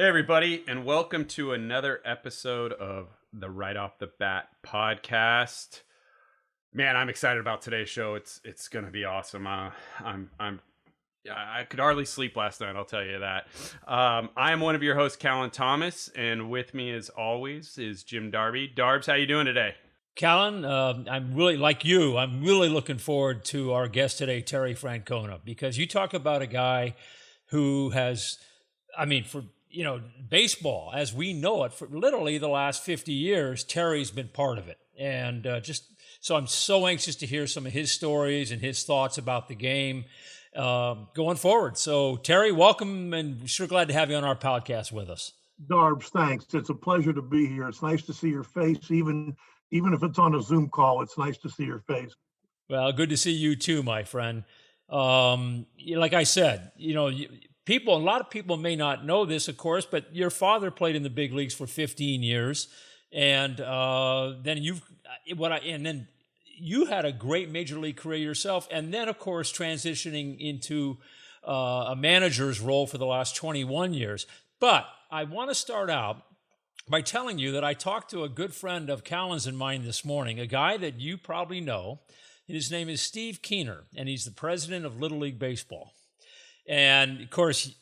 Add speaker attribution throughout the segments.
Speaker 1: Hey, everybody, and welcome to another episode of the Right Off the Bat podcast. Man, I'm excited about today's show. It's gonna be awesome. I'm I could hardly sleep last night. I'll tell you that. I am one of your hosts, Callan Thomas, and with me, as always, is Jim Darby. Darbs, how you doing today?
Speaker 2: Callan, I'm really like you. I'm really looking forward to our guest today, Terry Francona, because you talk about a guy who has, for baseball as we know it for literally the last 50 years. Terry's been part of it, and just so I'm so anxious to hear some of his stories and his thoughts about the game going forward. So, Terry, welcome, and sure glad to have you on our podcast with us.
Speaker 3: Darbs, thanks. It's a pleasure to be here. It's nice to see your face, even if it's on a Zoom call. It's nice to see your face.
Speaker 2: Well, good to see you too, my friend. Like I said, a lot of people may not know this, of course, but your father played in the big leagues for 15 years, and then you had a great major league career yourself, and then, of course, transitioning into a manager's role for the last 21 years. But I want to start out by telling you that I talked to a good friend of Callan's and mine this morning, a guy that you probably know. His name is Steve Keener, and he's the president of Little League Baseball. And of course,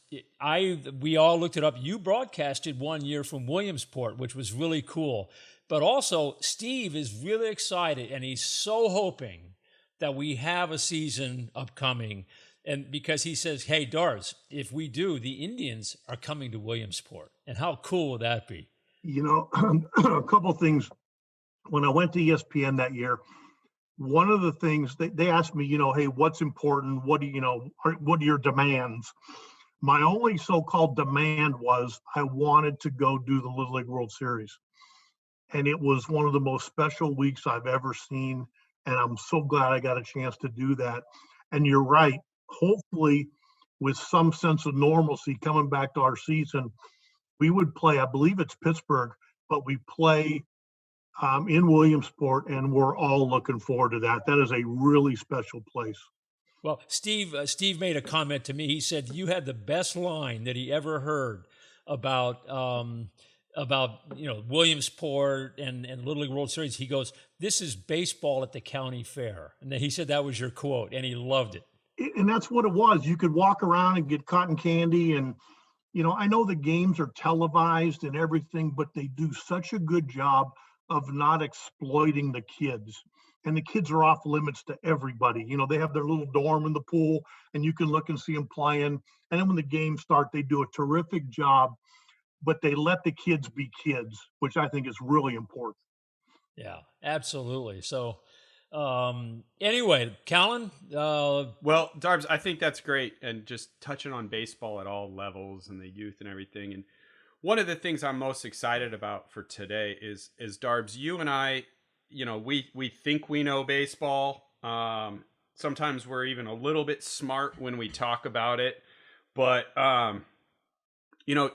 Speaker 2: we all looked it up. You broadcasted 1 year from Williamsport, which was really cool. But also, Steve is really excited, and he's so hoping that we have a season upcoming. And because he says, hey, Dars, if we do, the Indians are coming to Williamsport. And how cool would that be?
Speaker 3: A couple things. When I went to ESPN that year, one of the things they asked me, hey, what's important? What are your demands? My only so-called demand was I wanted to go do the Little League World Series. And it was one of the most special weeks I've ever seen. And I'm so glad I got a chance to do that. And you're right. Hopefully, with some sense of normalcy coming back to our season, we would play, I believe it's Pittsburgh, but we play in Williamsport, and we're all looking forward to that. That is a really special place.
Speaker 2: Well, Steve made a comment to me. He said you had the best line that he ever heard about Williamsport and Little League World Series. He goes, "This is baseball at the county fair," and he said that was your quote, and he loved it.
Speaker 3: And that's what it was. You could walk around and get cotton candy, and I know the games are televised and everything, but they do such a good job of not exploiting the kids. And the kids are off limits to everybody. They have their little dorm in the pool, and you can look and see them playing. And then when the games start, they do a terrific job, but they let the kids be kids, which I think is really important.
Speaker 2: Yeah, absolutely. So, anyway, Callan.
Speaker 1: Well, Darbs, I think that's great, and just touching on baseball at all levels and the youth and everything. And one of the things I'm most excited about for today is Darbs, you and I, we think we know baseball. Sometimes we're even a little bit smart when we talk about it, but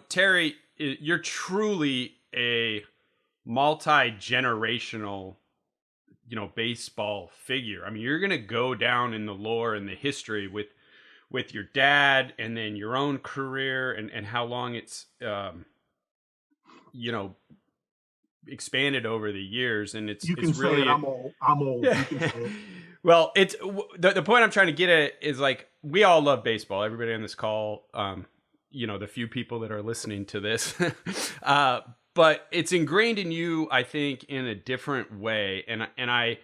Speaker 1: Terry, you're truly a multi-generational baseball figure. I mean, you're going to go down in the lore and the history with your dad, and then your own career, and how long it's expanded over the years. And it's
Speaker 3: say it. I'm old. You can say it.
Speaker 1: Well, it's the point I'm trying to get at is, like, we all love baseball. Everybody on this call, the few people that are listening to this, but it's ingrained in you, I think, in a different way. And I,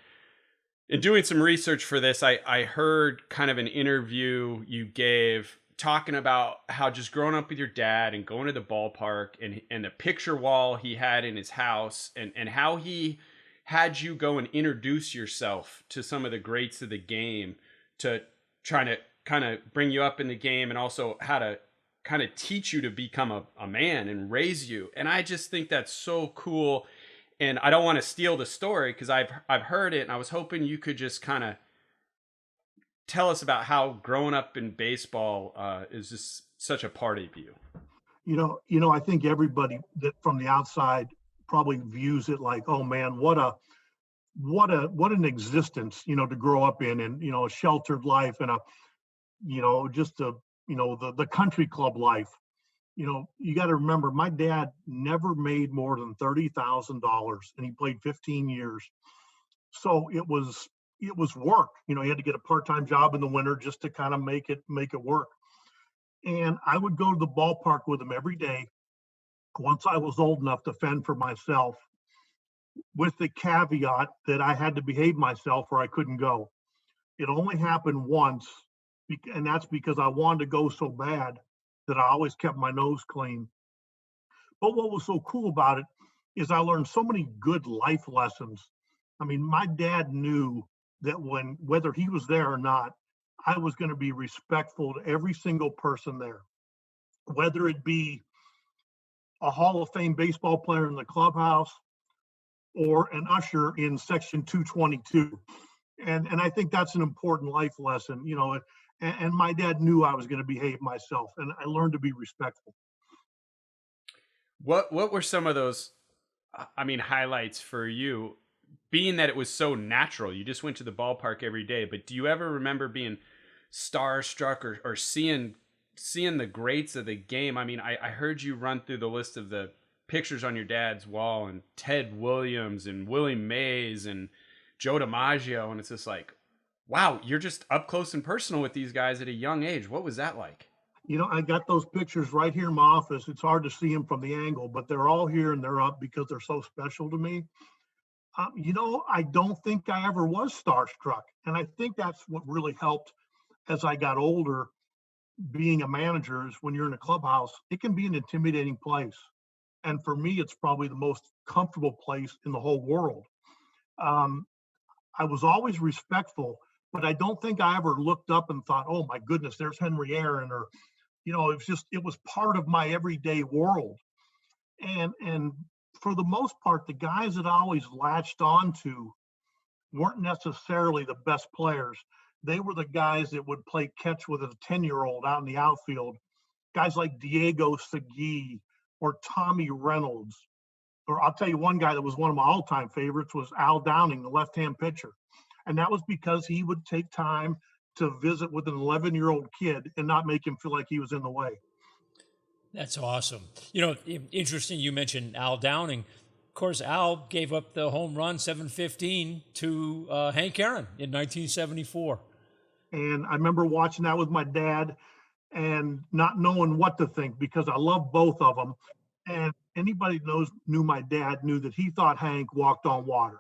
Speaker 1: in doing some research for this, I heard kind of an interview you gave talking about how just growing up with your dad and going to the ballpark, and the picture wall he had in his house, and how he had you go and introduce yourself to some of the greats of the game, to trying to kind of bring you up in the game, and also how to kind of teach you to become a man and raise you. And I just think that's so cool. And I don't want to steal the story, because I've heard it, and I was hoping you could just kind of tell us about how growing up in baseball is just such a part of you.
Speaker 3: I think everybody that from the outside probably views it like, oh man, what an existence, to grow up in, and a sheltered life, and the country club life. You got to remember, my dad never made more than $30,000, and he played 15 years. So it was work. He had to get a part-time job in the winter just to kind of make it work. And I would go to the ballpark with him every day once I was old enough to fend for myself, with the caveat that I had to behave myself or I couldn't go. It only happened once, and that's because I wanted to go so bad that I always kept my nose clean. But what was so cool about it is I learned so many good life lessons. I mean, my dad knew that whether he was there or not, I was going to be respectful to every single person there, whether it be a Hall of Fame baseball player in the clubhouse or an usher in section 222. And I think that's an important life lesson, and my dad knew I was going to behave myself, and I learned to be respectful.
Speaker 1: What were some of those, highlights for you, being that it was so natural? You just went to the ballpark every day, but do you ever remember being starstruck or seeing the greats of the game? I mean, I heard you run through the list of the pictures on your dad's wall, and Ted Williams and Willie Mays and Joe DiMaggio, and it's just like, wow, you're just up close and personal with these guys at a young age. What was that like?
Speaker 3: I got those pictures right here in my office. It's hard to see them from the angle, but they're all here and they're up because they're so special to me. I don't think I ever was starstruck. And I think that's what really helped as I got older. Being a manager is when you're in a clubhouse, it can be an intimidating place. And for me, it's probably the most comfortable place in the whole world. I was always respectful, but I don't think I ever looked up and thought, oh my goodness, there's Henry Aaron, or, it was part of my everyday world. And for the most part, the guys that I always latched onto weren't necessarily the best players. They were the guys that would play catch with a 10-year-old out in the outfield. Guys like Diego Segui or Tommy Reynolds. Or I'll tell you one guy that was one of my all-time favorites was Al Downing, the left-hand pitcher. And that was because he would take time to visit with an 11-year-old kid and not make him feel like he was in the way.
Speaker 2: That's awesome. Interesting you mentioned Al Downing. Of course, Al gave up the home run 715 to Hank Aaron in 1974.
Speaker 3: And I remember watching that with my dad and not knowing what to think because I love both of them. And anybody knew my dad knew that he thought Hank walked on water.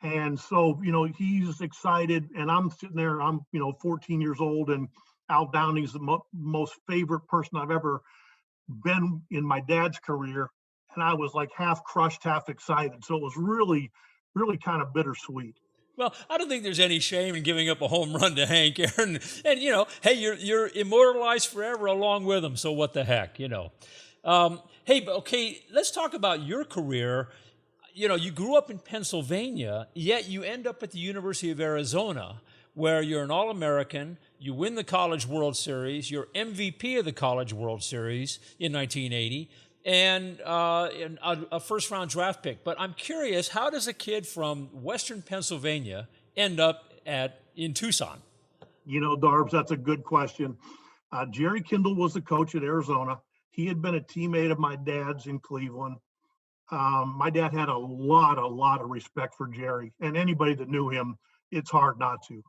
Speaker 3: And so, he's excited and I'm sitting there, I'm, 14 years old, and Al Downing's the most favorite person I've ever been in my dad's career. And I was like half crushed, half excited. So it was really, really kind of bittersweet.
Speaker 2: Well, I don't think there's any shame in giving up a home run to Hank Aaron. And, hey, you're immortalized forever along with him. So what the heck, Okay, let's talk about your career. You grew up in Pennsylvania, yet you end up at the University of Arizona, where you're an All-American, you win the College World Series, you're MVP of the College World Series in 1980, and a first-round draft pick. But I'm curious, how does a kid from Western Pennsylvania end up in Tucson?
Speaker 3: Darbs, that's a good question. Jerry Kindle was the coach at Arizona. He had been a teammate of my dad's in Cleveland. My dad had a lot of respect for Jerry, and anybody that knew him, it's hard not to.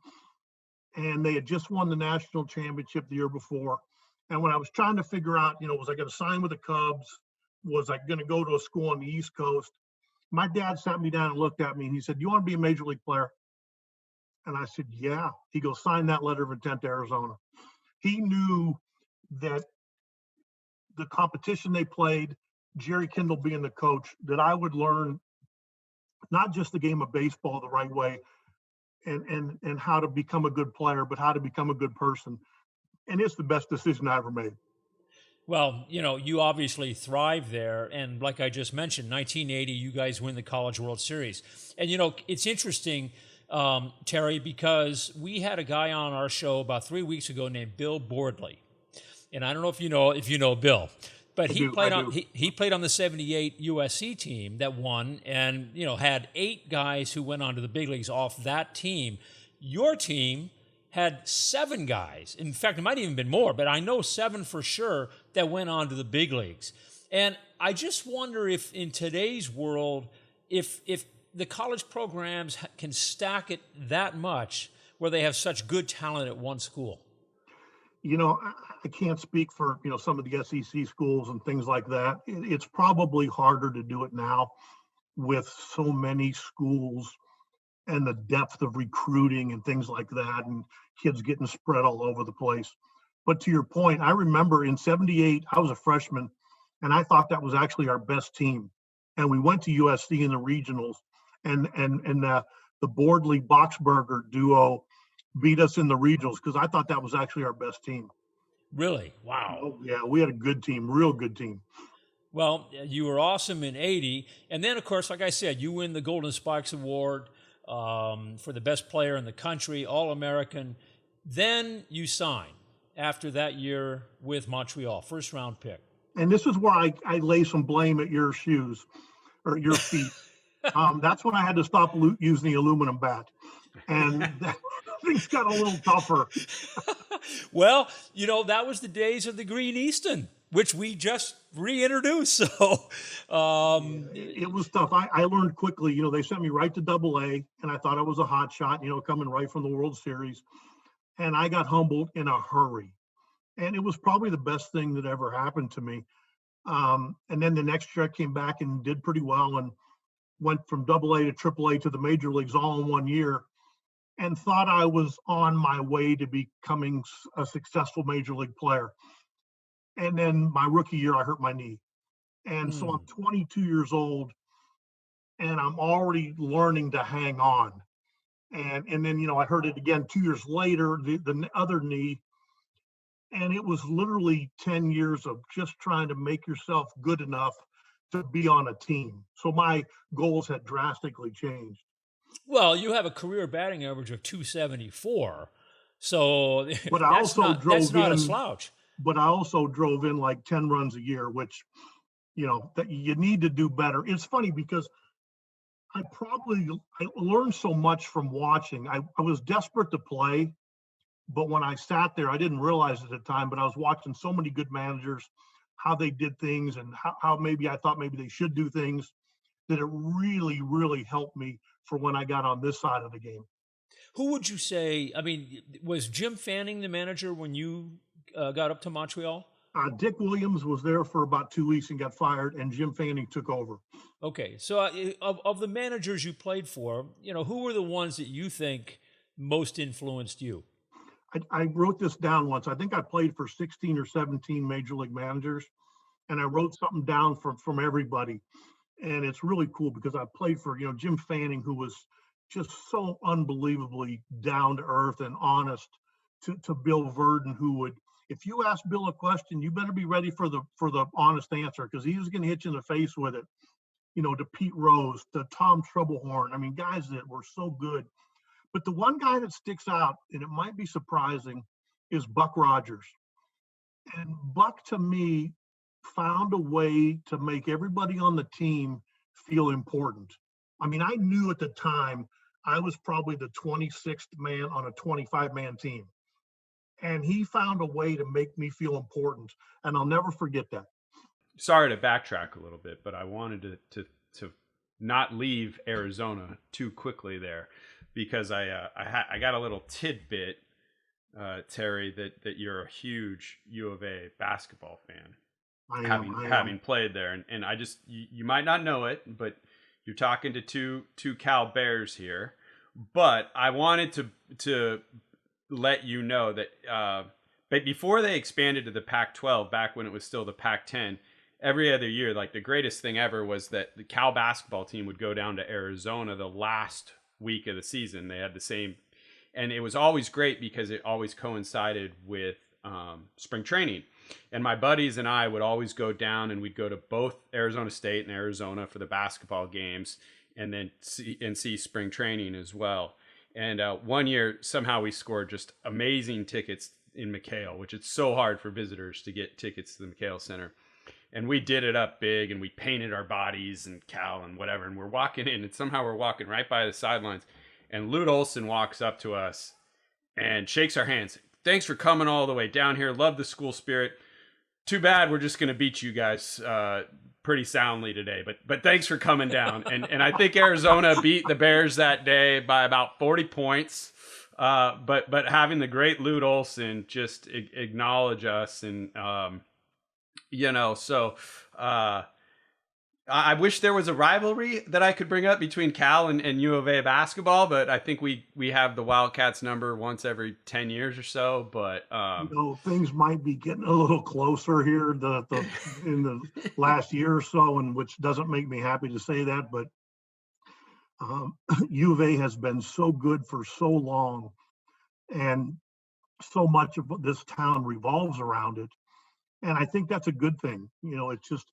Speaker 3: And they had just won the national championship the year before. And when I was trying to figure out, was I going to sign with the Cubs? Was I going to go to a school on the East Coast? My dad sat me down and looked at me and he said, "You want to be a major league player?" And I said, "Yeah." He goes, "Sign that letter of intent to Arizona." He knew that the competition they played, Jerry Kindle being the coach, that I would learn not just the game of baseball the right way and how to become a good player, but how to become a good person. And it's the best decision I ever made.
Speaker 2: Well, you obviously thrive there. And like I just mentioned, 1980, you guys win the College World Series. And, it's interesting, Terry, because we had a guy on our show about 3 weeks ago named Bill Boardley. And I don't know if you know Bill, but he played on the 78 USC team that won, and had 8 guys who went on to the big leagues off that team. Your team had 7 guys. In fact, it might have even been more, but I know 7 for sure that went on to the big leagues. And I just wonder if in today's world, if the college programs can stack it that much where they have such good talent at one school.
Speaker 3: I can't speak for, some of the SEC schools and things like that. It's probably harder to do it now with so many schools and the depth of recruiting and things like that, and kids getting spread all over the place. But to your point, I remember in '78, I was a freshman, and I thought that was actually our best team. And we went to USC in the regionals, and the Bordley Boxberger duo beat us in the regionals because I thought that was actually our best team.
Speaker 2: Really? Wow.
Speaker 3: Oh, yeah, we had a good team, real good team.
Speaker 2: Well, you were awesome in '80. And then, of course, like I said, you win the Golden Spikes Award for the best player in the country, All-American. Then you sign after that year with Montreal, first-round pick.
Speaker 3: And this is where I lay some blame at your shoes or your feet. That's when I had to stop using the aluminum bat. And things got a little tougher.
Speaker 2: Well, that was the days of the Green Easton, which we just reintroduced. So
Speaker 3: it was tough. I learned quickly, they sent me right to AA, and I thought I was a hot shot, coming right from the World Series. And I got humbled in a hurry. And it was probably the best thing that ever happened to me. And then the next year I came back and did pretty well and went from AA to AAA to the major leagues all in 1 year, and thought I was on my way to becoming a successful major league player. And then my rookie year, I hurt my knee. And so I'm 22 years old, and I'm already learning to hang on. And then, I hurt it again 2 years later, the other knee. And it was literally 10 years of just trying to make yourself good enough to be on a team. So my goals had drastically changed.
Speaker 2: Well, you have a career batting average of .274, so
Speaker 3: But that's not
Speaker 2: a slouch.
Speaker 3: But I also drove in like 10 runs a year, which, that you need to do better. It's funny because I learned so much from watching. I was desperate to play, but when I sat there, I didn't realize at the time, but I was watching so many good managers, how they did things and how maybe I thought maybe they should do things, that it really, really helped me for when I got on this side of the game.
Speaker 2: Who would you say, was Jim Fanning the manager when you got up to Montreal?
Speaker 3: Dick Williams was there for about 2 weeks and got fired, and Jim Fanning took over.
Speaker 2: Okay, so of the managers you played for, who were the ones that you think most influenced you?
Speaker 3: I wrote this down once. I think I played for 16 or 17 major league managers, and I wrote something down from everybody. And it's really cool because I played for, Jim Fanning, who was just so unbelievably down to earth and honest, to Bill Verdon, who would, if you ask Bill a question, you better be ready for the honest answer, because he was going to hit you in the face with it. To Pete Rose, to Tom Troublehorn. Guys that were so good. But the one guy that sticks out, and it might be surprising, is Buck Rogers. And Buck, to me, found a way to make everybody on the team feel important. I knew at the time I was probably the 26th man on a 25-man team. And he found a way to make me feel important. And I'll never forget that.
Speaker 1: Sorry to backtrack a little bit, but I wanted to not leave Arizona too quickly there, because I got a little tidbit, Terry, that you're a huge U of A basketball fan. Having played there, and I just you might not know it, but you're talking to two Cal Bears here. But I wanted to let you know that but before they expanded to the Pac-12, back when it was still the Pac-10, every other year, like the greatest thing ever was that the Cal basketball team would go down to Arizona the last week of the season. They had the same, and it was always great because it always coincided with spring training. And my buddies and I would always go down, and we'd go to both Arizona State and Arizona for the basketball games, and then see spring training as well. And one year, somehow we scored just amazing tickets in McHale, which it's so hard for visitors to get tickets to the McHale Center. And we did it up big, and we painted our bodies and Cal and whatever. And we're walking in, and somehow we're walking right by the sidelines. And Lute Olson walks up to us, and shakes our hands. Thanks for coming all the way down here. Love the school spirit. Too bad we're just going to beat you guys pretty soundly today, but thanks for coming down. And I think Arizona beat the Bears that day by about 40 points. But having the great Lute Olson just acknowledge us, and so I wish there was a rivalry that I could bring up between Cal and U of A basketball, but I think we have the Wildcats number once every 10 years or so. But
Speaker 3: things might be getting a little closer here in the last year or so, and which doesn't make me happy to say that, but U of A has been so good for so long, and so much of this town revolves around it. And I think that's a good thing. It's just,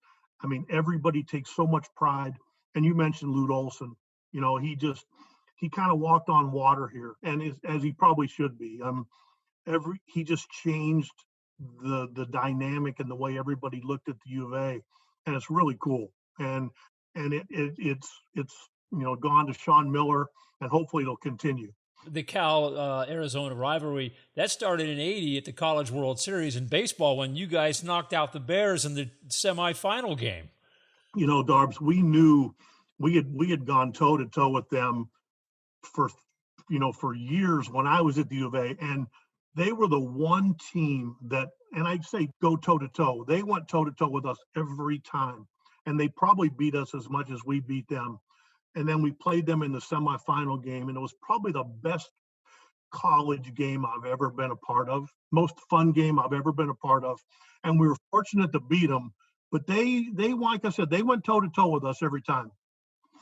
Speaker 3: everybody takes so much pride. And you mentioned Lute Olson. He kind of walked on water here, and as he probably should be. He just changed the dynamic and the way everybody looked at the U of A, and it's really cool. And it's gone to Sean Miller, and hopefully it'll continue.
Speaker 2: The Cal Arizona rivalry that started in '80 at the College World Series in baseball when you guys knocked out the Bears in the semifinal game.
Speaker 3: Darbs, we knew we had gone toe to toe with them for years when I was at the U of A, and they were the one team that, and I'd say go toe to toe. They went toe to toe with us every time, and they probably beat us as much as we beat them. And then we played them in the semifinal game, and it was probably the best college game I've ever been a part of, most fun game I've ever been a part of. And we were fortunate to beat them, but they like I said, they went toe to toe with us every time.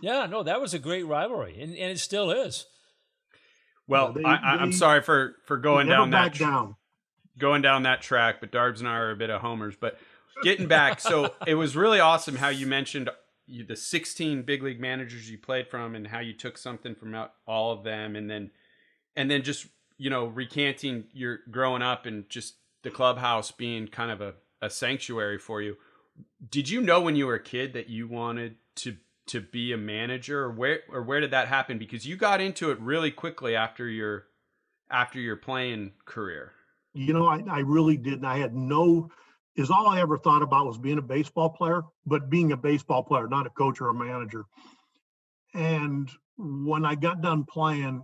Speaker 2: Yeah, no, that was a great rivalry, and it still is.
Speaker 1: Well, I'm sorry for going down that going down that track, but Darbs and I are a bit of homers. But getting back, so it was really awesome how you mentioned the 16 big league managers you played from, and how you took something from all of them, and then just recanting your growing up and just the clubhouse being kind of a sanctuary for you. Did you know when you were a kid that you wanted to be a manager, or where did that happen? Because you got into it really quickly after your playing career.
Speaker 3: I really didn't. I had all I ever thought about was being a baseball player, but being a baseball player, not a coach or a manager. And when I got done playing,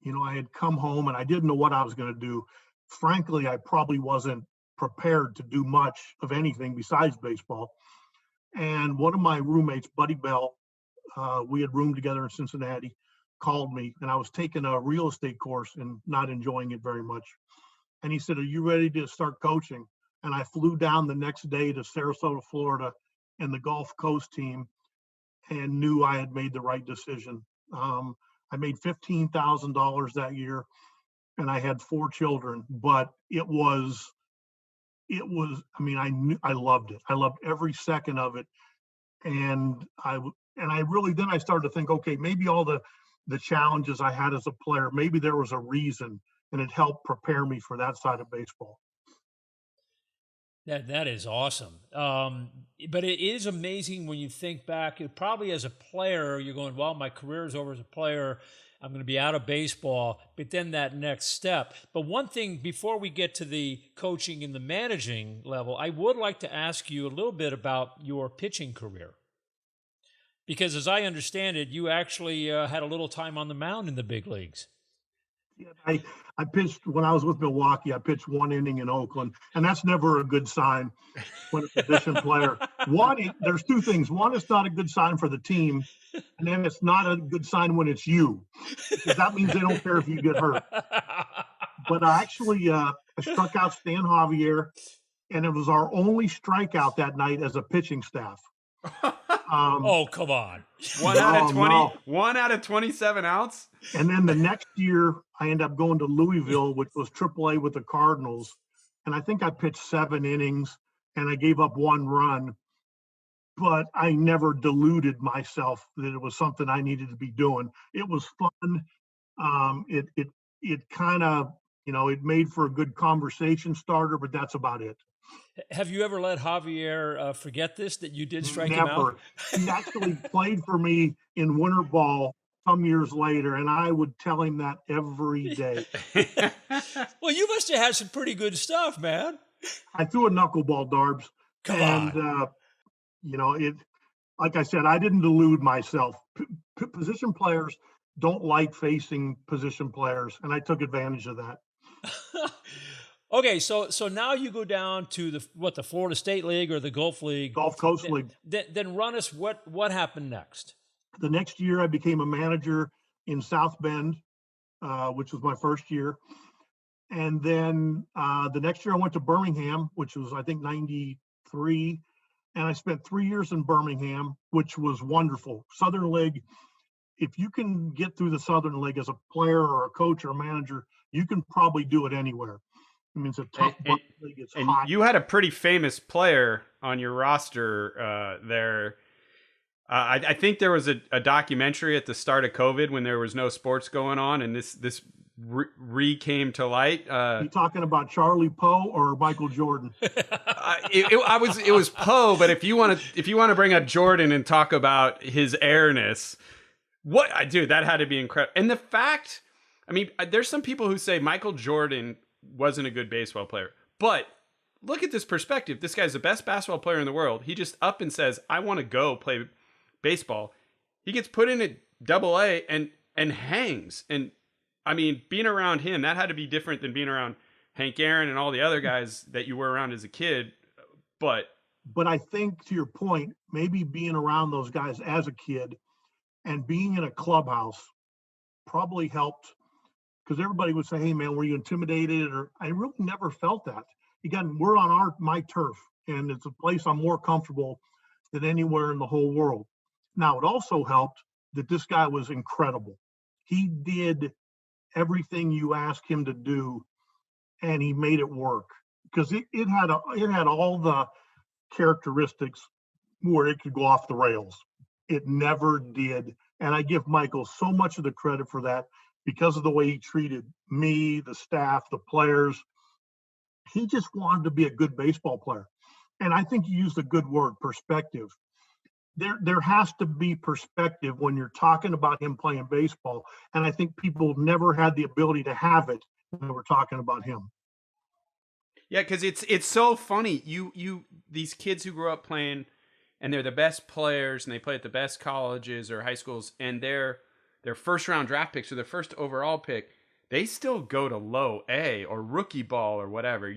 Speaker 3: I had come home and I didn't know what I was going to do. Frankly, I probably wasn't prepared to do much of anything besides baseball. And one of my roommates, Buddy Bell, we had roomed together in Cincinnati, called me, and I was taking a real estate course and not enjoying it very much. And he said, "Are you ready to start coaching?" And I flew down the next day to Sarasota, Florida, and the Gulf Coast team, and knew I had made the right decision. I made $15,000 that year, and I had 4 children. But it was. I loved it. I loved every second of it, and I really then I started to think, okay, maybe all the challenges I had as a player, maybe there was a reason, and it helped prepare me for that side of baseball.
Speaker 2: That is awesome. But it is amazing when you think back. Probably as a player, you're going, well, my career is over as a player. I'm going to be out of baseball. But then that next step. But one thing, before we get to the coaching and the managing level, I would like to ask you a little bit about your pitching career. Because as I understand it, you actually had a little time on the mound in the big leagues.
Speaker 3: Yeah, I pitched when I was with Milwaukee. I pitched 1 inning in Oakland, and that's never a good sign when a position player. There's 2 things. One, it's not a good sign for the team, and then it's not a good sign when it's you, because that means they don't care if you get hurt. But I actually I struck out Stan Javier, and it was our only strikeout that night as a pitching staff.
Speaker 2: Oh, come on.
Speaker 1: 1 out of 20, no. 1 out of 27 outs.
Speaker 3: And then the next year I ended up going to Louisville, which was AAA with the Cardinals. And I think I pitched 7 innings and I gave up 1 run, but I never deluded myself that it was something I needed to be doing. It was fun. It kind of, it made for a good conversation starter, but that's about it.
Speaker 2: Have you ever let Javier forget this, that you did strike him out?
Speaker 3: Never. He actually played for me in winter ball some years later, and I would tell him that every day.
Speaker 2: Well, you must have had some pretty good stuff, man.
Speaker 3: I threw a knuckleball, Darbs,
Speaker 2: Come
Speaker 3: and
Speaker 2: on.
Speaker 3: it. Like I said, I didn't delude myself. Position players don't like facing position players, and I took advantage of that.
Speaker 2: Okay, so now you go down to the Florida State League or the Gulf League.
Speaker 3: Gulf Coast League.
Speaker 2: Then run us what happened next.
Speaker 3: The next year, I became a manager in South Bend, which was my first year. And then the next year I went to Birmingham, which was, I think, 93. And I spent 3 years in Birmingham, which was wonderful. Southern League, if you can get through the Southern League as a player or a coach or a manager, you can probably do it anywhere. I mean, it's a tough league. It's hot.
Speaker 1: You had a pretty famous player on your roster there. I think there was a documentary at the start of COVID when there was no sports going on, and this came to light.
Speaker 3: You talking about Charlie Poe or Michael Jordan?
Speaker 1: It was Poe, but if you want to bring up Jordan and talk about his airness, dude, that had to be incredible. And the fact, I mean, there's some people who say Michael Jordan wasn't a good baseball player, but look at this perspective. This guy's the best basketball player in the world. He just up and says, "I want to go play baseball." He gets put in at AA and hangs. And I mean, being around him, that had to be different than being around Hank Aaron and all the other guys that you were around as a kid. But
Speaker 3: I think, to your point, maybe being around those guys as a kid and being in a clubhouse probably helped, because everybody would say, "Hey man, were you intimidated?" Or I really never felt that. Again, we're on my turf, and it's a place I'm more comfortable than anywhere in the whole world. Now, it also helped that this guy was incredible. He did everything you asked him to do, and he made it work, because it had all the characteristics where it could go off the rails. It never did, and I give Michael so much of the credit for that because of the way he treated me, the staff, the players. He just wanted to be a good baseball player, and I think you used a good word, perspective. There has to be perspective when you're talking about him playing baseball, and I think people never had the ability to have it when we're talking about him.
Speaker 1: Yeah, because it's so funny. These kids who grew up playing, and they're the best players, and they play at the best colleges or high schools, and their first round draft picks or their first overall pick, they still go to low A or rookie ball or whatever.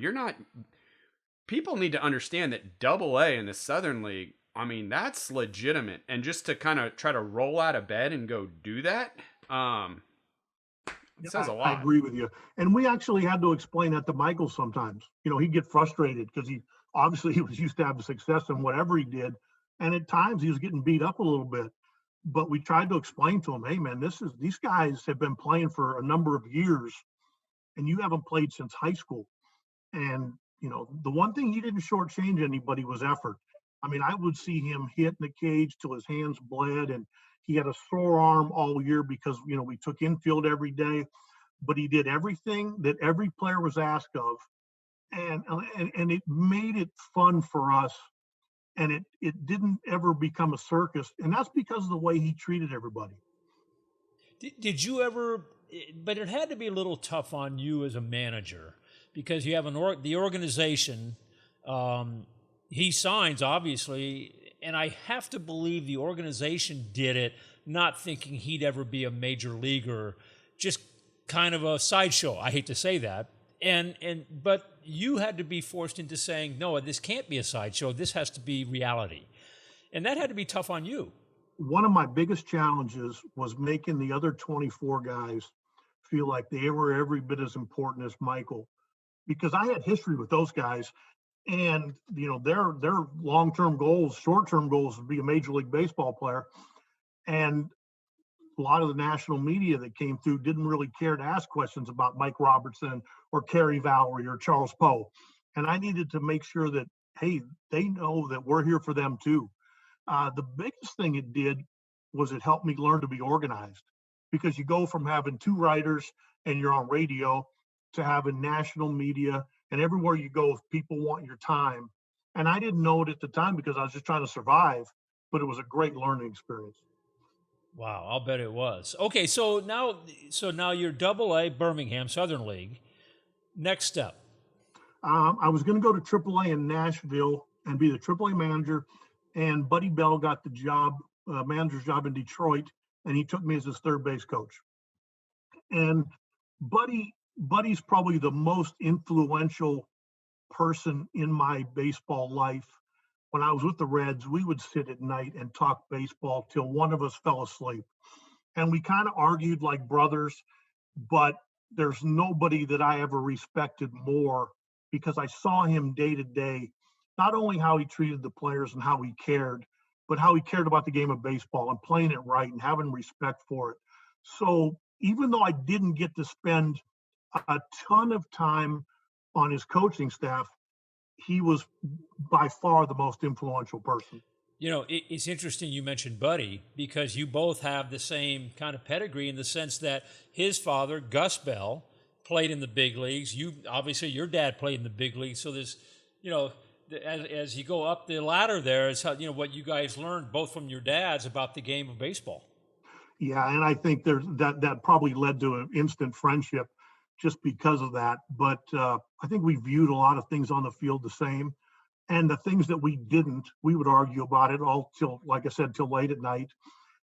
Speaker 1: People need to understand that AA in the Southern League, I mean, that's legitimate. And just to kind of try to roll out of bed and go do that, it says a lot.
Speaker 3: I agree with you. And we actually had to explain that to Michael sometimes. He'd get frustrated because he was used to having success in whatever he did. And at times he was getting beat up a little bit. But we tried to explain to him, "Hey man, these guys have been playing for a number of years, and you haven't played since high school." And the one thing he didn't shortchange anybody was effort. I mean, I would see him hit in the cage till his hands bled, and he had a sore arm all year because we took infield every day. But he did everything that every player was asked of, and it made it fun for us. And it didn't ever become a circus, and that's because of the way he treated everybody.
Speaker 2: Did you ever? But it had to be a little tough on you as a manager, because you have the organization. He signs, obviously, and I have to believe the organization did it not thinking he'd ever be a major leaguer, just kind of a sideshow. I hate to say that. But you had to be forced into saying, "No, this can't be a sideshow. This has to be reality." And that had to be tough on you.
Speaker 3: One of my biggest challenges was making the other 24 guys feel like they were every bit as important as Michael, because I had history with those guys, and their long-term goals, short-term goals would be a Major League Baseball player. And a lot of the national media that came through didn't really care to ask questions about Mike Robertson or Kerry Valerie or Charles Poe. And I needed to make sure that, hey, they know that we're here for them too. The biggest thing it did was it helped me learn to be organized, because you go from having 2 writers and you're on radio to having national media, and everywhere you go, people want your time. And I didn't know it at the time because I was just trying to survive, but it was a great learning experience.
Speaker 2: Wow, I'll bet it was. Okay, so now you're Double A Birmingham Southern League. Next step.
Speaker 3: I was going to go to AAA in Nashville and be the AAA manager, and Buddy Bell got the job, manager's job in Detroit, and he took me as his third base coach. And Buddy's probably the most influential person in my baseball life. When I was with the Reds, we would sit at night and talk baseball till one of us fell asleep. And we kind of argued like brothers, but there's nobody that I ever respected more because I saw him day to day, not only how he treated the players and how he cared, but how he cared about the game of baseball and playing it right and having respect for it. So even though I didn't get to spend a ton of time on his coaching staff, he was by far the most influential person.
Speaker 2: You know, it's interesting you mentioned Buddy because you both have the same kind of pedigree in the sense that his father, Gus Bell, played in the big leagues. You obviously your dad played in the big leagues, so there's, you know, as you go up the ladder, there is how, you know, what you guys learned both from your dads about the game of baseball.
Speaker 3: Yeah, and I think there's that probably led to an instant friendship just because of that. But I think we viewed a lot of things on the field the same. And the things that we didn't, we would argue about it all till, like I said, till late at night.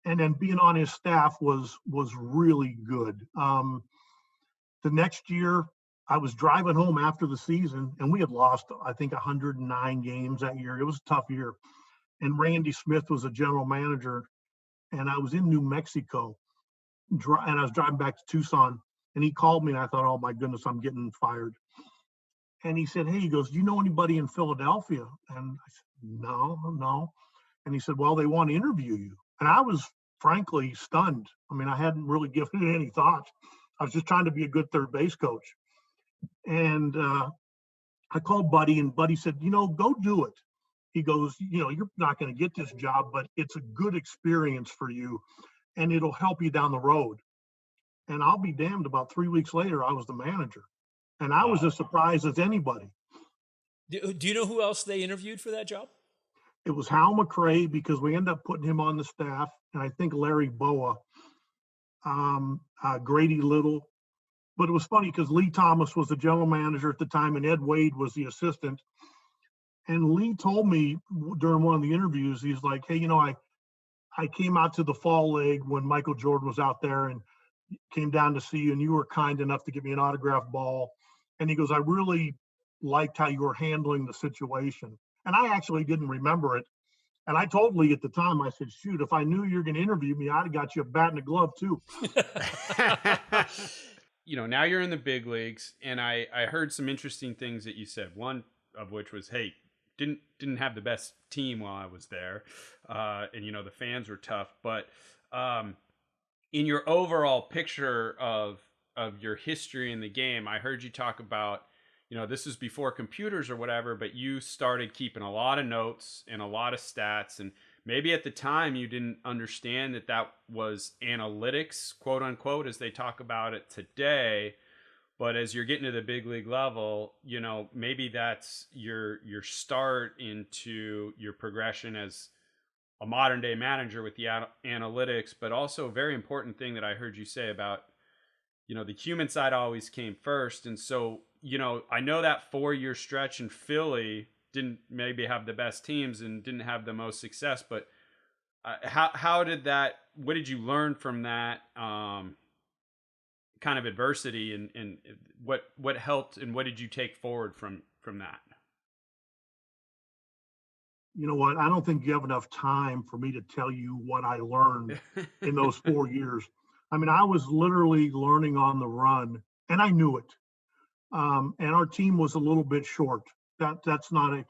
Speaker 3: And then being on his staff was really good. The next year, I was driving home after the season, and we had lost, I think, 109 games that year. It was a tough year. And Randy Smith was a general manager, and I was in New Mexico, and I was driving back to Tucson, and he called me, and I thought, oh my goodness, I'm getting fired. And he said, hey, he goes, do you know anybody in Philadelphia? And I said, no. And he said, well, they want to interview you. And I was frankly stunned. I mean, I hadn't really given it any thought. I was just trying to be a good third base coach. And I called Buddy, and Buddy said, go do it. He goes, you're not going to get this job, but it's a good experience for you, and it'll help you down the road. And I'll be damned, about 3 weeks later, I was the manager. And I was as surprised as anybody.
Speaker 2: Do you know who else they interviewed for that job?
Speaker 3: It was Hal McRae, because we ended up putting him on the staff, and I think Larry Boa, Grady Little. But it was funny because Lee Thomas was the general manager at the time, and Ed Wade was the assistant. And Lee told me during one of the interviews, he's like, hey, I came out to the fall league when Michael Jordan was out there and came down to see you, and you were kind enough to give me an autographed ball. And he goes, I really liked how you were handling the situation. And I actually didn't remember it. And I told Lee at the time, I said, shoot, if I knew you were going to interview me, I'd have got you a bat and a glove too.
Speaker 1: Now you're in the big leagues, and I heard some interesting things that you said. One of which was, hey, didn't have the best team while I was there. And, the fans were tough. But in your overall picture of your history in the game, I heard you talk about, this is before computers or whatever, but you started keeping a lot of notes and a lot of stats. And maybe at the time you didn't understand that was analytics, quote unquote, as they talk about it today. But as you're getting to the big league level, maybe that's your start into your progression as a modern day manager with the analytics. But also a very important thing that I heard you say about, the human side always came first. And so, I know that 4-year stretch in Philly didn't maybe have the best teams and didn't have the most success, but how did that, what did you learn from that kind of adversity, and what helped, and what did you take forward from that?
Speaker 3: You know what? I don't think you have enough time for me to tell you what I learned in those 4 years. I mean, I was literally learning on the run, and I knew it. And our team was a little bit short. That's not a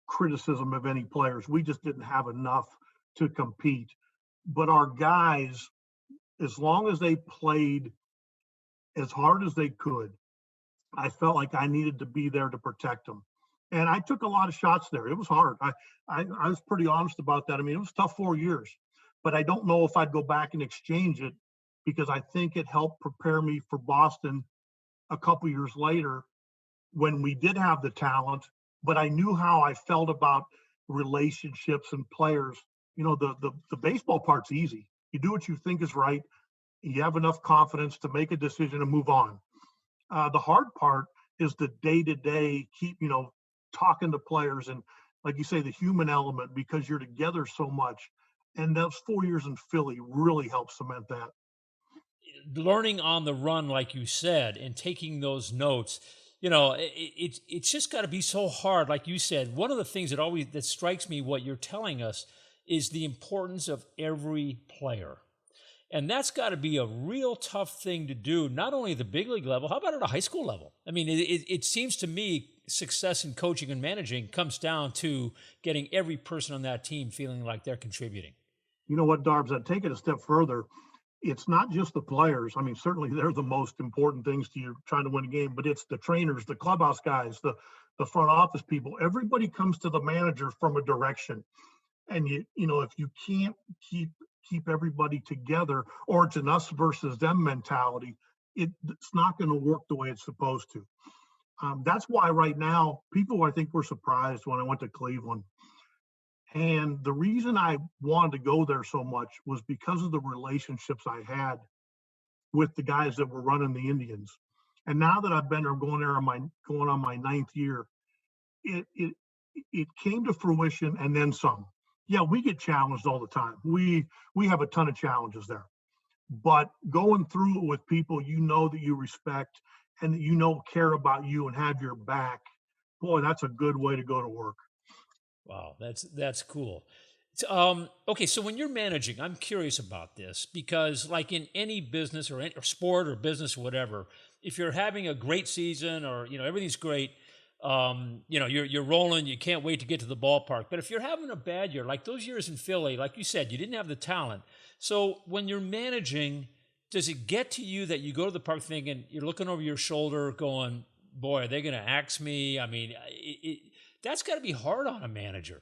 Speaker 3: criticism of any players. We just didn't have enough to compete. But our guys, as long as they played as hard as they could, I felt like I needed to be there to protect them. And I took a lot of shots there. It was hard. I was pretty honest about that. I mean, it was tough 4 years, but I don't know if I'd go back and exchange it, because I think it helped prepare me for Boston a couple years later when we did have the talent, but I knew how I felt about relationships and players. The baseball part's easy. You do what you think is right. You have enough confidence to make a decision and move on. The hard part is the day-to-day, keep, talking to players and, like you say, the human element, because you're together so much. And those 4 years in Philly really helped cement that.
Speaker 2: Learning on the run, like you said, and taking those notes, it's just got to be so hard. Like you said, one of the things that strikes me, what you're telling us, is the importance of every player. And that's got to be a real tough thing to do, not only at the big league level, how about at a high school level? I mean, it seems to me success in coaching and managing comes down to getting every person on that team feeling like they're contributing.
Speaker 3: You know what, Darbs, I'd take it a step further. It's not just the players. I mean, certainly they're the most important things to you trying to win a game, but it's the trainers, the clubhouse guys, the front office people. Everybody comes to the manager from a direction. And if you can't keep everybody together, or it's an us versus them mentality, it's not going to work the way it's supposed to. That's why right now, people, I think, were surprised when I went to Cleveland. And the reason I wanted to go there so much was because of the relationships I had with the guys that were running the Indians. And now that I've been there, going on my 9th year, it came to fruition and then some. Yeah, we get challenged all the time. We have a ton of challenges there. But going through it with people that you respect and that care about you and have your back, boy, that's a good way to go to work.
Speaker 2: Wow, that's cool. Okay, so when you're managing, I'm curious about this because, like in any business or sport or business or whatever, if you're having a great season or everything's great, you're rolling, you can't wait to get to the ballpark. But if you're having a bad year, like those years in Philly, like you said, you didn't have the talent. So when you're managing, does it get to you that you go to the park thinking you're looking over your shoulder, going, "Boy, are they going to axe me?" I mean, that's got to be hard on a manager.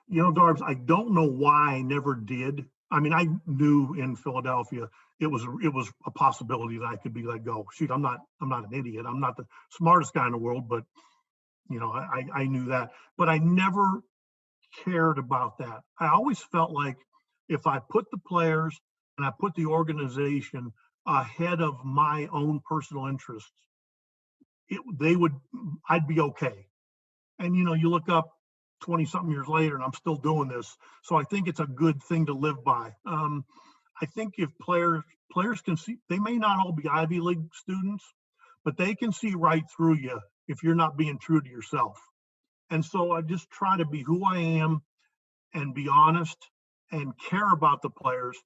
Speaker 3: Darbs, I don't know why I never did. I mean, I knew in Philadelphia it was a possibility that I could be let go. Shoot, I'm not an idiot. I'm not the smartest guy in the world, but I knew that. But I never cared about that. I always felt like if I put the players and I put the organization ahead of my own personal interests, I'd be okay. And you look up 20 something years later and I'm still doing this. So I think it's a good thing to live by. I think if players can see, they may not all be Ivy League students, but they can see right through you if you're not being true to yourself. And so I just try to be who I am and be honest and care about the players.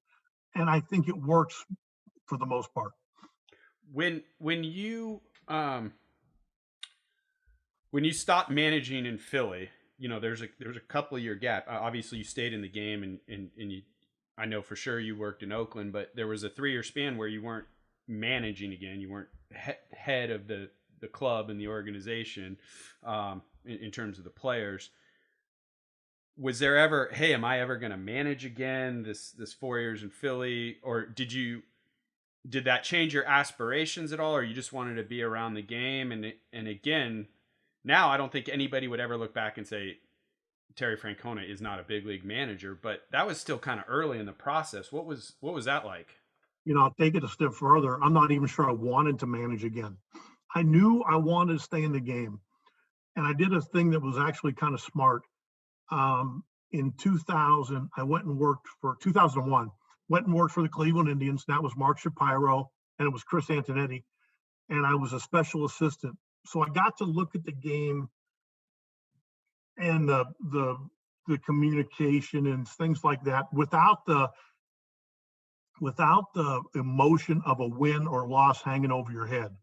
Speaker 3: And I think it works for the most part.
Speaker 1: When you stopped managing in Philly, there's a couple of year gap. Obviously, you stayed in the game, and you, I know for sure you worked in Oakland, but there was a 3-year span where you weren't managing again. You weren't head of the club and the organization in terms of the players. Was there ever, hey, am I ever going to manage again? This 4 years in Philly, or did that change your aspirations at all, or you just wanted to be around the game? And again, now I don't think anybody would ever look back and say Terry Francona is not a big league manager, but that was still kind of early in the process. What was that like?
Speaker 3: I'll take it a step further. I'm not even sure I wanted to manage again. I knew I wanted to stay in the game. And I did a thing that was actually kind of smart. In 2000, I went and worked for 2001, went and worked for the Cleveland Indians. That was Mark Shapiro and it was Chris Antonetti. And I was a special assistant. So I got to look at the game and the communication and things like that without the emotion of a win or loss hanging over your head.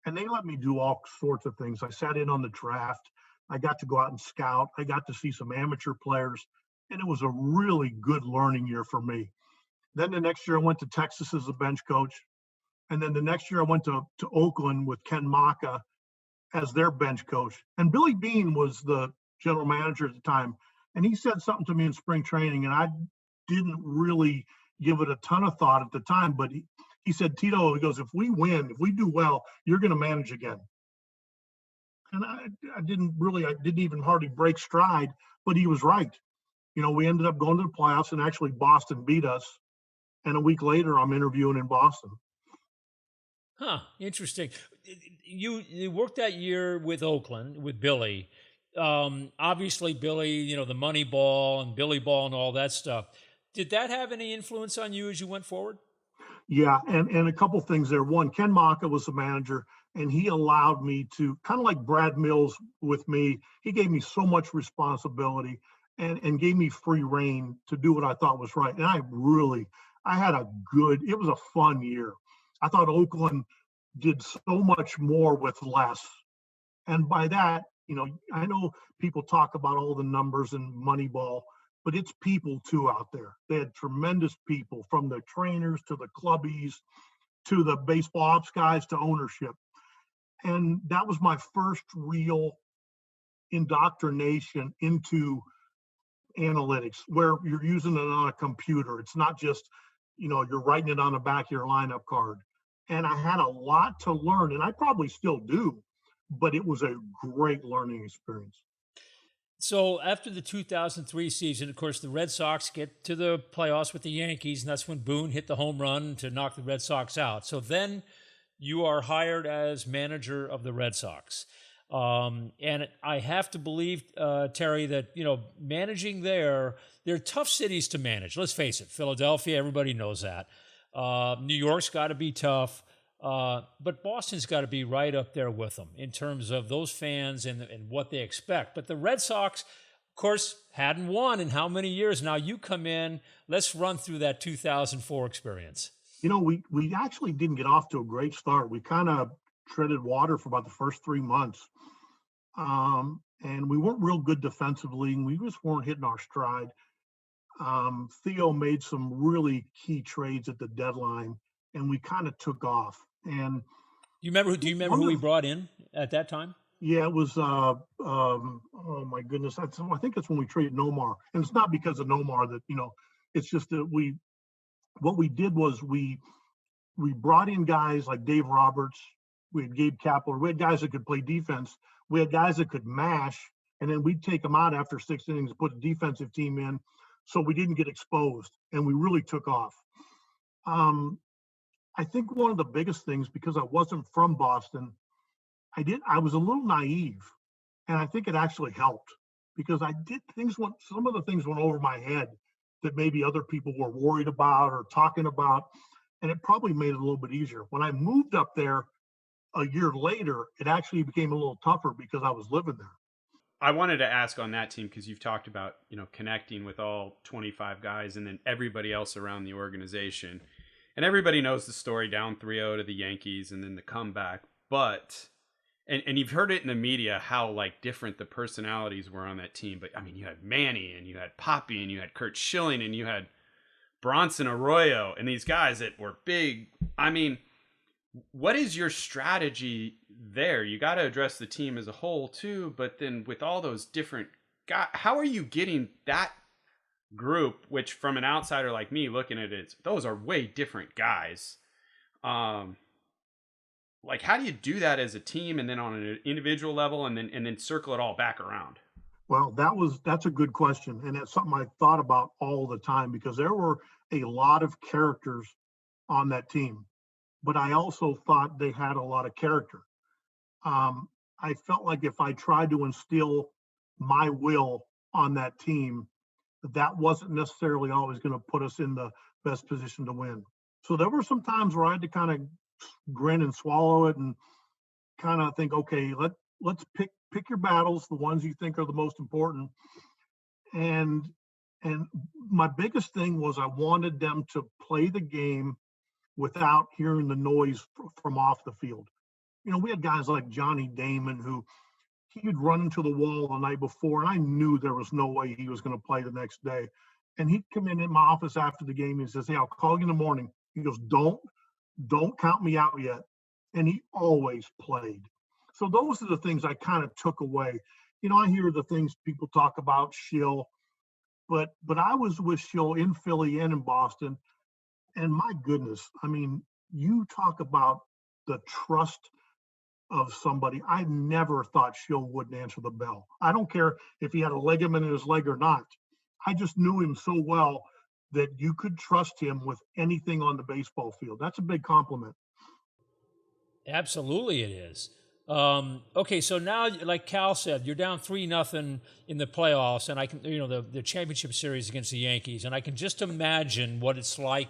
Speaker 3: And they let me do all sorts of things. I sat in on the draft. I got to go out and scout. I got to see some amateur players, and it was a really good learning year for me. Then the next year I went to Texas as a bench coach. And then the next year I went to Oakland with Ken Maka as their bench coach. And Billy Beane was the general manager at the time. And he said something to me in spring training, and I didn't really give it a ton of thought at the time, but he said, Tito, he goes, if we win, if we do well, you're going to manage again. And I didn't even hardly break stride, but he was right. We ended up going to the playoffs, and actually Boston beat us. And a week later, I'm interviewing in Boston.
Speaker 2: Huh, interesting. You worked that year with Oakland with Billy. Obviously, Billy, the money ball and Billy ball and all that stuff. Did that have any influence on you as you went forward?
Speaker 3: Yeah, and a couple things there. One, Ken Maka was the manager, and he allowed me to, kind of like Brad Mills with me, he gave me so much responsibility and gave me free reign to do what I thought was right. And I had it was a fun year. I thought Oakland did so much more with less. And by that, I know people talk about all the numbers and Moneyball, but it's people too out there. They had tremendous people, from the trainers to the clubbies to the baseball ops guys to ownership. And that was my first real indoctrination into analytics, where you're using it on a computer. It's not just, you're writing it on the back of your lineup card. And I had a lot to learn, and I probably still do, but it was a great learning experience.
Speaker 2: So after the 2003 season, of course, the Red Sox get to the playoffs with the Yankees, and that's when Boone hit the home run to knock the Red Sox out. So then you are hired as manager of the Red Sox. And I have to believe, Terry, that, managing they're tough cities to manage. Let's face it, Philadelphia, everybody knows that. New York's got to be tough. But Boston's got to be right up there with them in terms of those fans and what they expect. But the Red Sox, of course, hadn't won in how many years? Now you come in. Let's run through that 2004 experience.
Speaker 3: We actually didn't get off to a great start. We kind of treaded water for about the first 3 months. And we weren't real good defensively, and we just weren't hitting our stride. Theo made some really key trades at the deadline, and we kind of took off. And
Speaker 2: do you remember who we brought in at that time?
Speaker 3: Yeah, it was oh my goodness. I think it's when we traded Nomar. And it's not because of Nomar that, it's just that what we did was we brought in guys like Dave Roberts, we had Gabe Kapler, we had guys that could play defense, we had guys that could mash, and then we'd take them out after 6 innings and put a defensive team in, so we didn't get exposed, and we really took off. I think one of the biggest things, because I wasn't from Boston, I was a little naive, and I think it actually helped, because some of the things went over my head that maybe other people were worried about or talking about, and it probably made it a little bit easier. When I moved up there a year later, it actually became a little tougher because I was living there.
Speaker 1: I wanted to ask on that team, because you've talked about, connecting with all 25 guys and then everybody else around the organization. And everybody knows the story, down 3-0 to the Yankees and then the comeback. But, and you've heard it in the media how different the personalities were on that team. But I mean, you had Manny and you had Poppy and you had Kurt Schilling and you had Bronson Arroyo and these guys that were big. I mean, what is your strategy there? You got to address the team as a whole too. But then with all those different guys, how are you getting that group, which from an outsider like me looking at it, those are way different guys. How do you do that as a team and then on an individual level and then circle it all back around?
Speaker 3: Well, that's a good question. And it's something I thought about all the time, because there were a lot of characters on that team, but I also thought they had a lot of character. I felt like if I tried to instill my will on that team, that wasn't necessarily always going to put us in the best position to win. So there were some times where I had to kind of grin and swallow it and kind of think, okay, let's pick your battles, the ones you think are the most important. And my biggest thing was I wanted them to play the game without hearing the noise from off the field. We had guys like Johnny Damon who he'd run into the wall the night before, and I knew there was no way he was going to play the next day. And he'd come in my office after the game and he says, "Hey, I'll call you in the morning." He goes, don't count me out yet. And he always played. So those are the things I kind of took away. I hear the things people talk about Schill, but I was with Schill in Philly and in Boston. And my goodness, I mean, you talk about the trust of somebody. I never thought Schill wouldn't answer the bell. I don't care if he had a ligament in his leg or not. I just knew him so well that you could trust him with anything on the baseball field. That's a big compliment.
Speaker 2: Absolutely, it is. Okay, so now, like Cal said, you're down 3-0 in the playoffs, and I can, the championship series against the Yankees, and I can just imagine what it's like,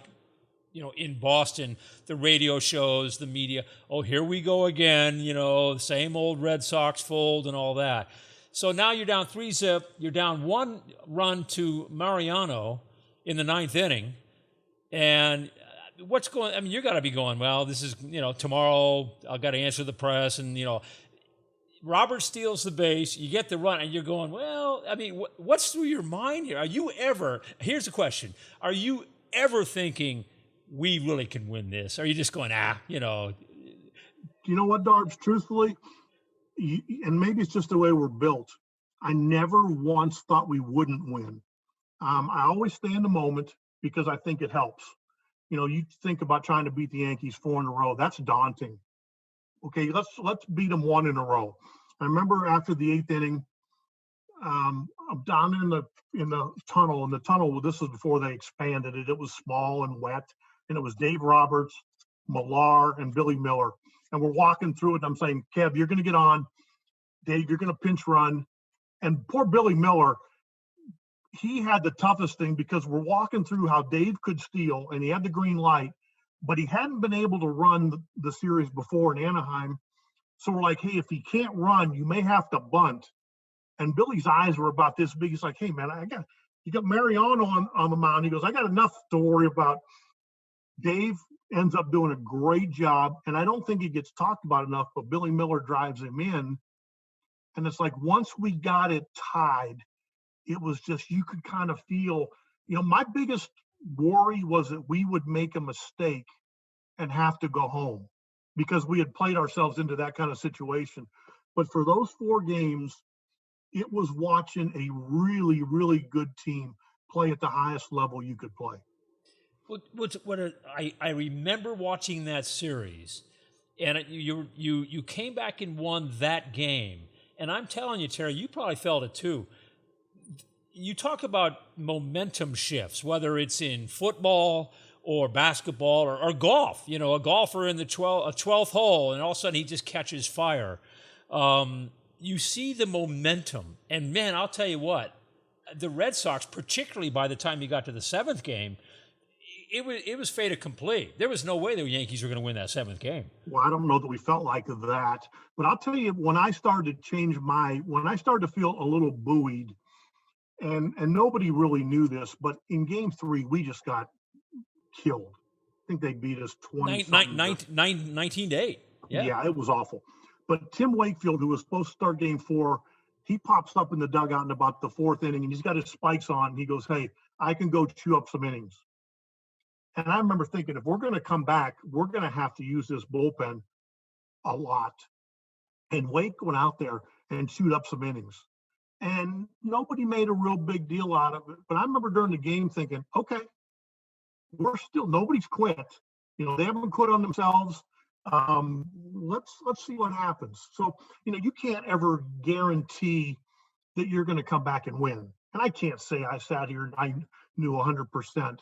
Speaker 2: in Boston, the radio shows, the media. Oh, here we go again. The same old Red Sox fold and all that. So now you're down 3-0. You're down 1 run to Mariano in the 9th inning, and what's going? I mean, you got to be going, well, this is, tomorrow I've got to answer the press, and Robert steals the base, you get the run, and you're going, well, I mean, what's through your mind here? Are you ever? Here's the question: are you ever thinking we really can win this? Or are you just going,
Speaker 3: You know what, Darbs? Truthfully, and maybe it's just the way we're built, I never once thought we wouldn't win. I always stay in the moment because I think it helps. You think about trying to beat the Yankees 4 in a row. That's daunting. Okay, let's beat them 1 in a row. I remember after the 8th inning, I'm down in the tunnel. And the tunnel, this was before they expanded it. It was small and wet, and it was Dave Roberts, Millar, and Billy Miller. And we're walking through it. And I'm saying, Kev, you're going to get on. Dave, you're going to pinch run. And poor Billy Miller, he had the toughest thing because we're walking through how Dave could steal and he had the green light, but he hadn't been able to run the series before in Anaheim. So we're like, hey, if he can't run, you may have to bunt. And Billy's eyes were about this big. He's like, hey, man, you got Mariano on the mound. He goes, I got enough to worry about. Dave ends up doing a great job. And I don't think he gets talked about enough, but Billy Miller drives him in. And it's like, once we got it tied, it was just, you could kind of feel, my biggest worry was that we would make a mistake and have to go home because we had played ourselves into that kind of situation. But for those 4 games, it was watching a really, really good team play at the highest level you could play.
Speaker 2: I remember watching that series, and you came back and won that game. And I'm telling you, Terry, you probably felt it too. You talk about momentum shifts, whether it's in football or basketball or golf. A golfer in the 12th hole, and all of a sudden he just catches fire. You see the momentum, and man, I'll tell you what, the Red Sox, particularly by the time you got to the 7th game, it was fait accompli. There was no way the Yankees were going to win that 7th game.
Speaker 3: Well, I don't know that we felt like that, but I'll tell you, when I started to feel a little buoyed. And nobody really knew this, but in game 3, we just got killed. I think they beat us
Speaker 2: 19-8.
Speaker 3: Yeah, it was awful. But Tim Wakefield, who was supposed to start game 4, he pops up in the dugout in about the 4th inning, and he's got his spikes on. And he goes, hey, I can go chew up some innings. And I remember thinking, if we're going to come back, we're going to have to use this bullpen a lot. And Wake went out there and chewed up some innings. And nobody made a real big deal out of it. But I remember during the game thinking, okay, nobody's quit. They haven't quit on themselves. Let's see what happens. So, you can't ever guarantee that you're going to come back and win. And I can't say I sat here and I knew 100%,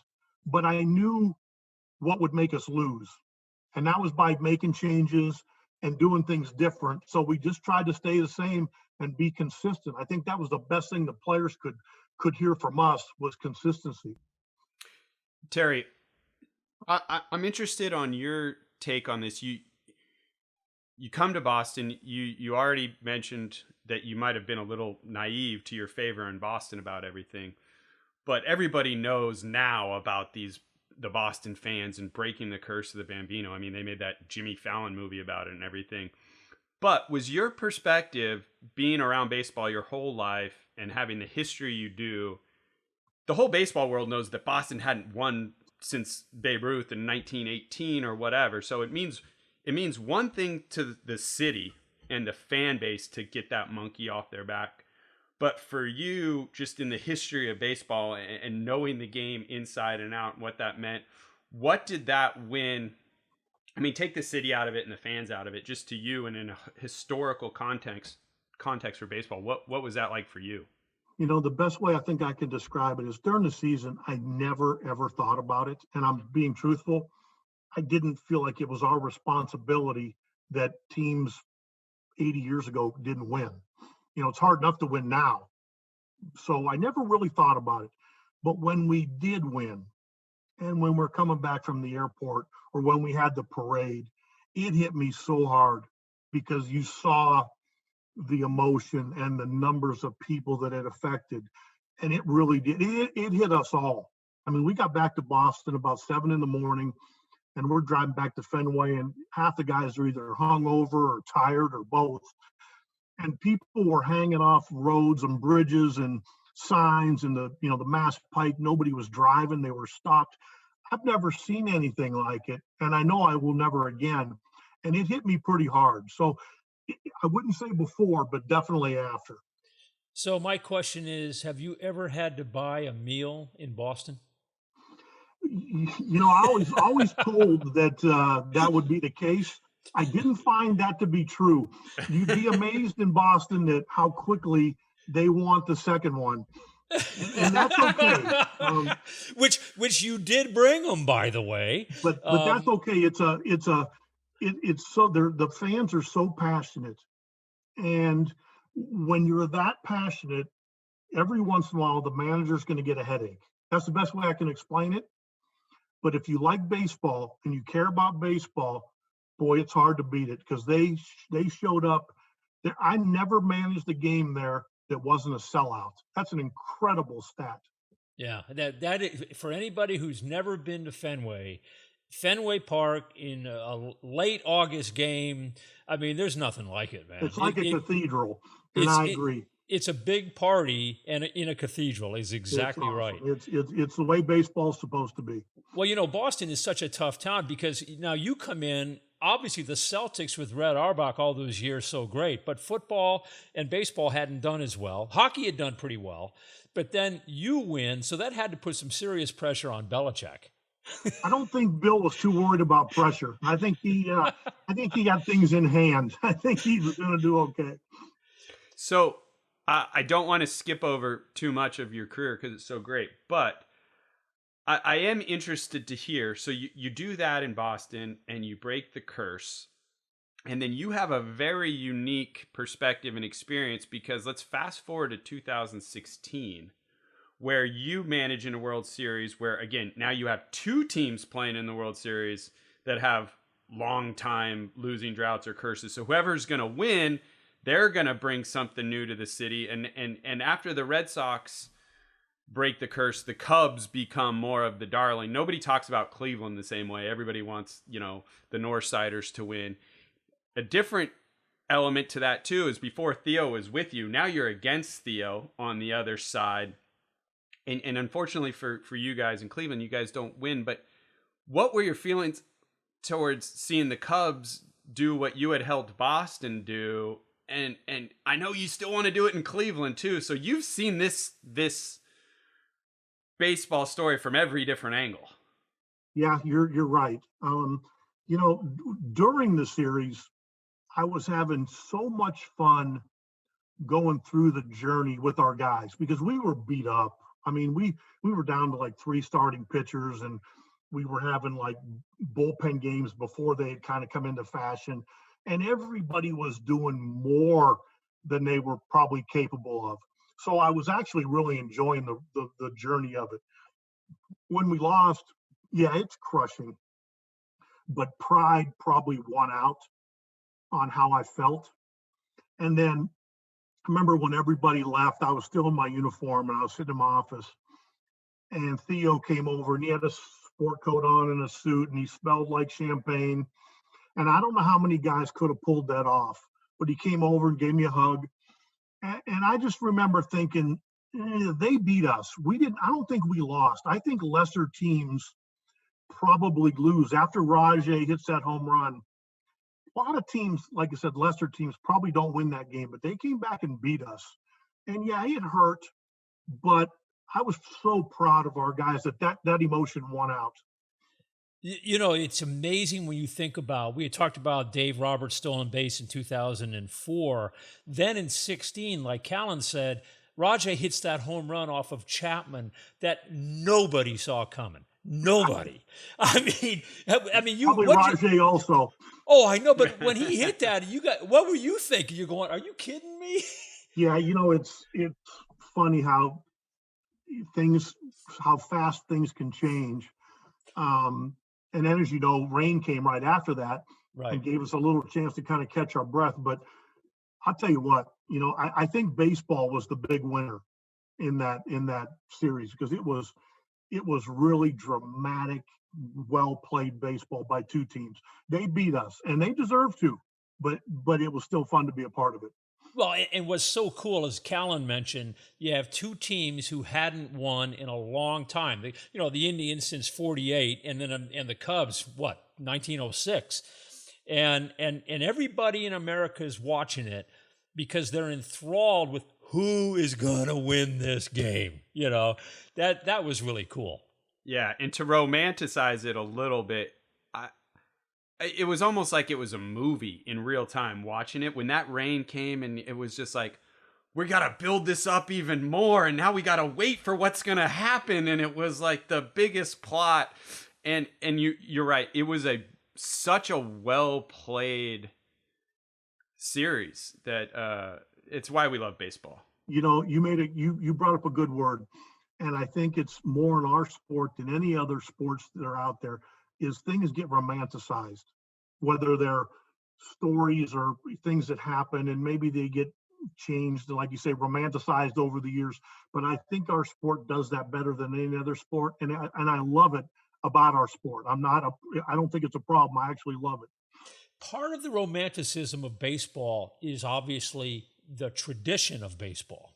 Speaker 3: but I knew what would make us lose. And that was by making changes and doing things different. So we just tried to stay the same and be consistent. I think that was the best thing the players could hear from us was consistency.
Speaker 1: Terry, I'm interested on your take on this. You come to Boston. You already mentioned that you might have been a little naive to your favor in Boston about everything, but everybody knows now about the Boston fans and breaking the curse of the Bambino. I mean, they made that Jimmy Fallon movie about it and everything. But was your perspective, being around baseball your whole life and having the history you do, the whole baseball world knows that Boston hadn't won since Babe Ruth in 1918 or whatever. So it means one thing to the city and the fan base to get that monkey off their back. But for you, just in the history of baseball and knowing the game inside and out and what that meant, what did that win? I mean, take the city out of it and the fans out of it, just to you and in a historical context for baseball. What was that like for you?
Speaker 3: The best way I think I can describe it is during the season, I never, ever thought about it. And I'm being truthful. I didn't feel like it was our responsibility that teams 80 years ago didn't win. It's hard enough to win now. So I never really thought about it. But when we did win, and when we're coming back from the airport or when we had the parade, it hit me so hard because you saw the emotion and the numbers of people that it affected. And it really did. It hit us all. I mean, we got back to Boston about 7 a.m, and we're driving back to Fenway, and half the guys are either hungover or tired or both. And people were hanging off roads and bridges and signs and the Mass Pike. Nobody was driving. They were stopped. I've never seen anything like it. And I know I will never again. And it hit me pretty hard. So I wouldn't say before, but definitely after.
Speaker 2: So my question is, have you ever had to buy a meal in Boston?
Speaker 3: I always told that that would be the case. I didn't find that to be true. You'd be amazed in Boston at how quickly they want the second one, and that's okay.
Speaker 2: Which you did bring them, by the way.
Speaker 3: But that's okay. It's so the fans are so passionate, and when you're that passionate, every once in a while the manager's going to get a headache. That's the best way I can explain it. But if you like baseball and you care about baseball, boy, it's hard to beat it because they showed up. I never managed a game there that wasn't a sellout. That's an incredible stat.
Speaker 2: Yeah, that for anybody who's never been to Fenway Park in a late August game, I mean, there's nothing like it, man.
Speaker 3: It's like a cathedral, and I agree.
Speaker 2: It's a big party and in a cathedral is exactly right.
Speaker 3: It's the way baseball's supposed to be.
Speaker 2: Well, Boston is such a tough town because now you come in, obviously the Celtics with Red Auerbach all those years so great, but football and baseball hadn't done as well. Hockey had done pretty well, but then you win, so that had to put some serious pressure on Belichick.
Speaker 3: I don't think Bill was too worried about pressure. I think he got things in hand. I think he was going to do okay.
Speaker 1: So I don't want to skip over too much of your career because it's so great, but I am interested to hear. So you do that in Boston and you break the curse, and then you have a very unique perspective and experience because let's fast forward to 2016 where you manage in a World Series where, again, now you have two teams playing in the World Series that have long time losing droughts or curses. So whoever's going to win, they're going to bring something new to the city. And after the Red Sox break the curse, the Cubs become more of the darling. Nobody talks about Cleveland the same way. Everybody wants, the Northsiders to win. A different element to that too is before Theo was with you, now you're against Theo on the other side. And unfortunately for you guys in Cleveland, you guys don't win. But what were your feelings towards seeing the Cubs do what you had helped Boston do? And I know you still want to do it in Cleveland too. So you've seen this baseball story from every different angle.
Speaker 3: Yeah, you're right. During the series, I was having so much fun going through the journey with our guys because we were beat up. I mean, we were down to like 3 starting pitchers, and we were having like bullpen games before they had kind of come into fashion, and everybody was doing more than they were probably capable of. So I was actually really enjoying the journey of it. When we lost, yeah, it's crushing, but pride probably won out on how I felt. And then I remember when everybody left, I was still in my uniform and I was sitting in my office, and Theo came over and he had a sport coat on and a suit and he smelled like champagne. And I don't know how many guys could have pulled that off, but he came over and gave me a hug. And I just remember thinking, they beat us. I don't think we lost. I think lesser teams probably lose. After Rajay hits that home run, a lot of teams, like I said, lesser teams probably don't win that game, but they came back and beat us. And yeah, it hurt, but I was so proud of our guys that emotion won out.
Speaker 2: It's amazing when you think about, we had talked about Dave Roberts stolen base in 2004. Then in 16, like Callan said, Rajay hits that home run off of Chapman that nobody saw coming. Nobody. I mean,
Speaker 3: Probably Rajay also.
Speaker 2: Oh, I know, but when he hit that, what were you thinking? You're going, are you kidding me?
Speaker 3: Yeah, it's funny how fast things can change. And then, as you know, rain came right after that
Speaker 2: Right.
Speaker 3: and gave us a little chance to kind of catch our breath. But I'll tell you what, I think baseball was the big winner in that series, because it was really dramatic, well played baseball by two teams. They beat us, and they deserved to, but it was still fun to be a part of it.
Speaker 2: Well, and what's so cool, as Callan mentioned, you have two teams who hadn't won in a long time. The Indians since '48, and the Cubs, 1906, and everybody in America is watching it because they're enthralled with who is gonna win this game. That was really cool.
Speaker 1: Yeah, and to romanticize it a little bit, it was almost like it was a movie in real time watching it when that rain came, and it was just like, we got to build this up even more, and now we got to wait for what's going to happen. And it was like the biggest plot. And you're right. It was such a well played series that it's why we love baseball.
Speaker 3: You brought up a good word. And I think it's more in our sport than any other sports that are out there, is things get romanticized, whether they're stories or things that happen, and maybe they get changed, like you say, romanticized over the years. But I think our sport does that better than any other sport, and I love it about our sport. I don't think it's a problem. I actually love it.
Speaker 2: Part of the romanticism of baseball is obviously the tradition of baseball.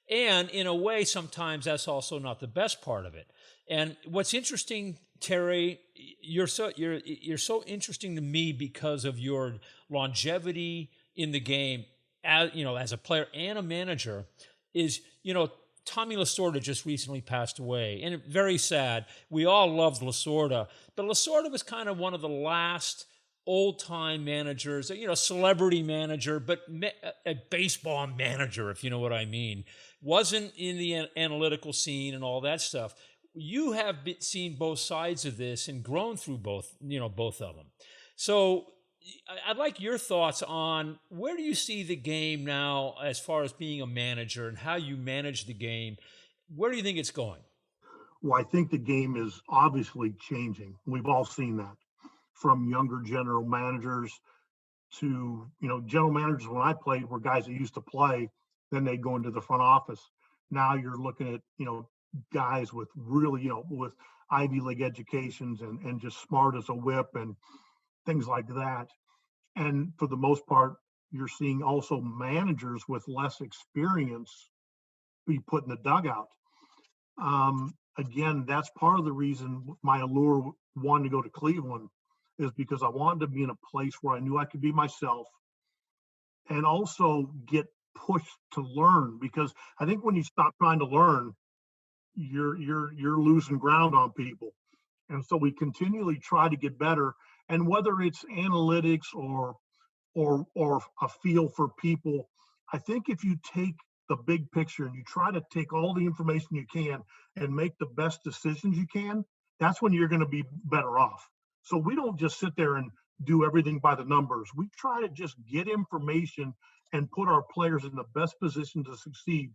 Speaker 2: And in a way, sometimes that's also not the best part of it. And what's interesting, Terry, you're so interesting to me because of your longevity in the game, as a player and a manager. Is Tommy Lasorda just recently passed away, and very sad. We all loved Lasorda, but Lasorda was kind of one of the last old-time managers, celebrity manager, but a baseball manager, if you know what I mean. Wasn't in the analytical scene and all that stuff. You have seen both sides of this and grown through both of them. So I'd like your thoughts on, where do you see the game now as far as being a manager and how you manage the game? Where do you think it's going?
Speaker 3: Well, I think the game is obviously changing. We've all seen that, from younger general managers to, general managers when I played were guys that used to play, then they'd go into the front office. Now you're looking at, guys with really, with Ivy League educations and just smart as a whip and things like that. And for the most part, you're seeing also managers with less experience be put in the dugout. Again, that's part of the reason my allure wanting to go to Cleveland, is because I wanted to be in a place where I knew I could be myself and also get pushed to learn. Because I think when you stop trying to learn, you're losing ground on people. And so we continually try to get better. And whether it's analytics or a feel for people, I think if you take the big picture and you try to take all the information you can and make the best decisions you can, that's when you're going to be better off. So we don't just sit there and do everything by the numbers. We try to just get information and put our players in the best position to succeed,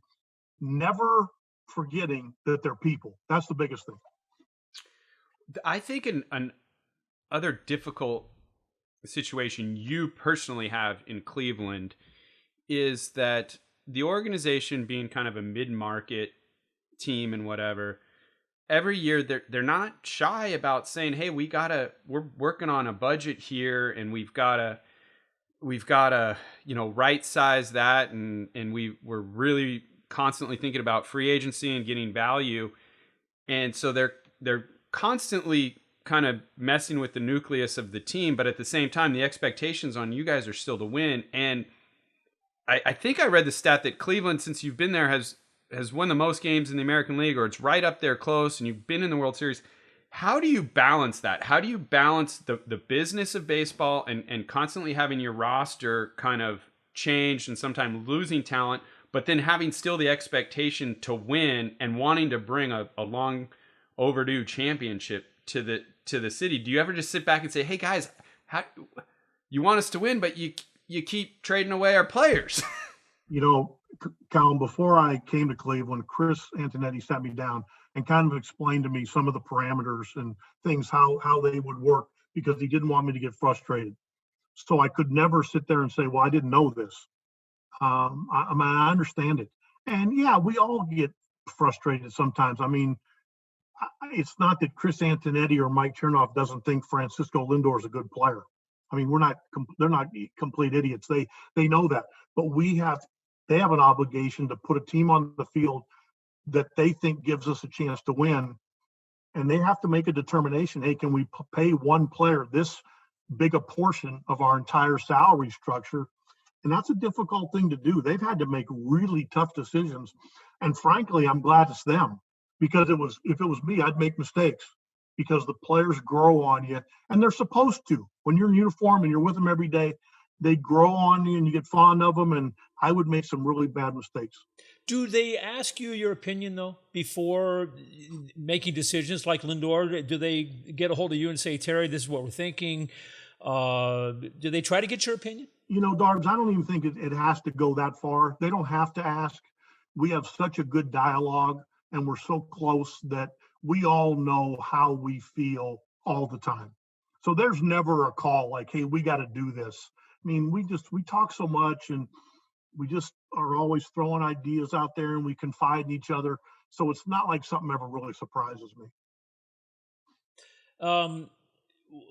Speaker 3: never forgetting that they're people. That's the biggest thing.
Speaker 1: I think an other difficult situation you personally have in Cleveland is that the organization, being kind of a mid-market team and whatever, every year they're not shy about saying, hey, we're working on a budget here, and we've gotta right size that, and we're really constantly thinking about free agency and getting value. And so they're constantly kind of messing with the nucleus of the team, but at the same time, the expectations on you guys are still to win. And I think I read the stat that Cleveland, since you've been there, has won the most games in the American League, or it's right up there close, and you've been in the World Series. How do you balance that? How do you balance the business of baseball and constantly having your roster kind of changed and sometimes losing talent, but then having still the expectation to win and wanting to bring a long overdue championship to the city. Do you ever just sit back and say, hey guys, how you want us to win, but you keep trading away our players?
Speaker 3: Colin, before I came to Cleveland, Chris Antonetti sat me down and kind of explained to me some of the parameters and things, how they would work, because he didn't want me to get frustrated. So I could never sit there and say, well, I didn't know this. I understand it. And yeah, we all get frustrated sometimes. I mean, it's not that Chris Antonetti or Mike Chernoff doesn't think Francisco Lindor is a good player. I mean, they're not complete idiots. They know that, but they have an obligation to put a team on the field that they think gives us a chance to win. And they have to make a determination. Hey, can we pay one player this big a portion of our entire salary structure? And that's a difficult thing to do. They've had to make really tough decisions. And frankly, I'm glad it's them, because if it was me, I'd make mistakes, because the players grow on you, and they're supposed to. When you're in uniform and you're with them every day, they grow on you and you get fond of them. And I would make some really bad mistakes.
Speaker 2: Do they ask you your opinion, though, before making decisions like Lindor? Do they get a hold of you and say, Terry, this is what we're thinking? Do they try to get your opinion?
Speaker 3: Darbs, I don't even think it has to go that far. They don't have to ask. We have such a good dialogue, and we're so close that we all know how we feel all the time. So there's never a call like, hey, we got to do this. I mean, we talk so much, and we just are always throwing ideas out there, and we confide in each other. So it's not like something ever really surprises me.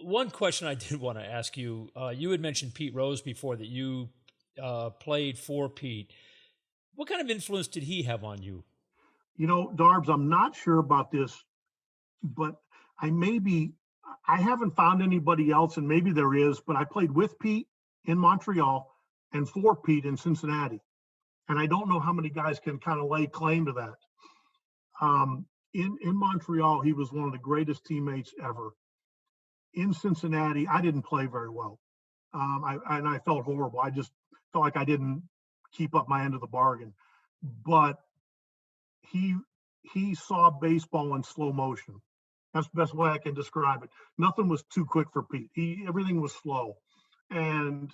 Speaker 2: One question I did want to ask you, you had mentioned Pete Rose before, that you played for Pete. What kind of influence did he have on you?
Speaker 3: Darbs, I'm not sure about this, but I haven't found anybody else, and maybe there is, but I played with Pete in Montreal and for Pete in Cincinnati. And I don't know how many guys can kind of lay claim to that. In Montreal, he was one of the greatest teammates ever. In Cincinnati, I didn't play very well. I felt horrible. I just felt like I didn't keep up my end of the bargain. But he saw baseball in slow motion. That's the best way I can describe it. Nothing was too quick for Pete. Everything was slow. And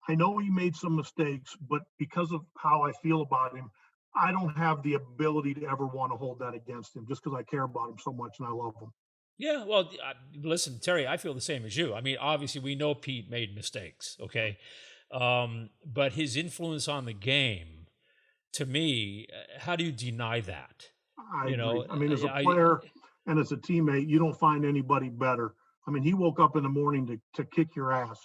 Speaker 3: I know he made some mistakes, but because of how I feel about him, I don't have the ability to ever want to hold that against him, just because I care about him so much and I love him.
Speaker 2: Yeah, well, listen, Terry, I feel the same as you. I mean, obviously, we know Pete made mistakes, okay? But his influence on the game, to me, how do you deny that?
Speaker 3: I agree. I mean, as a player and as a teammate, you don't find anybody better. I mean, he woke up in the morning to kick your ass.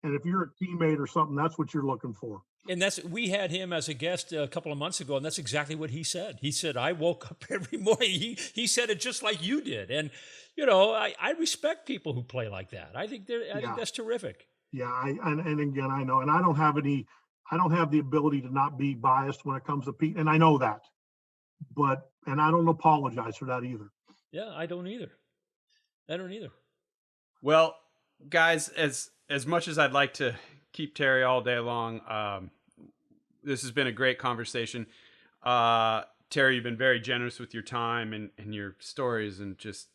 Speaker 3: And if you're a teammate or something, that's what you're looking for.
Speaker 2: And we had him as a guest a couple of months ago, and that's exactly what he said. He said, I woke up every morning. He said it just like you did. And, I respect people who play like that. I think that's terrific.
Speaker 3: Yeah. And again, I know, and I don't have the ability to not be biased when it comes to Pete. And I know that, and I don't apologize for that either.
Speaker 2: Yeah, I don't either.
Speaker 1: Well, guys, as much as I'd like to keep Terry all day long, this has been a great conversation. Terry, you've been very generous with your time and your stories and just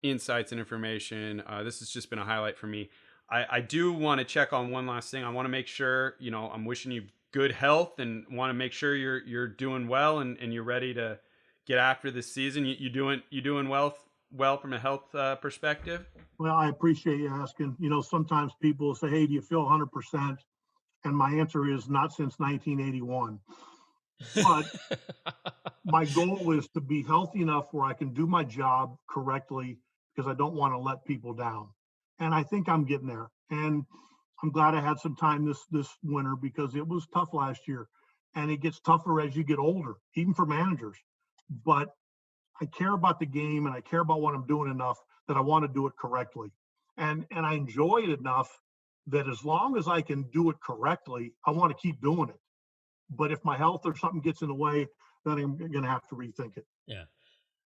Speaker 1: insights and information. This has just been a highlight for me. I do want to check on one last thing. I want to make sure, I'm wishing you good health and want to make sure you're doing well and you're ready to get after this season. You doing well from a health perspective?
Speaker 3: Well, I appreciate you asking. Sometimes people will say, hey, do you feel 100%? And my answer is not since 1981. But my goal is to be healthy enough where I can do my job correctly, because I don't want to let people down. And I think I'm getting there. And I'm glad I had some time this winter, because it was tough last year. And it gets tougher as you get older, even for managers. But I care about the game and I care about what I'm doing enough that I want to do it correctly. And I enjoy it enough that as long as I can do it correctly, I want to keep doing it. But if my health or something gets in the way, then I'm going to have to rethink it.
Speaker 2: Yeah.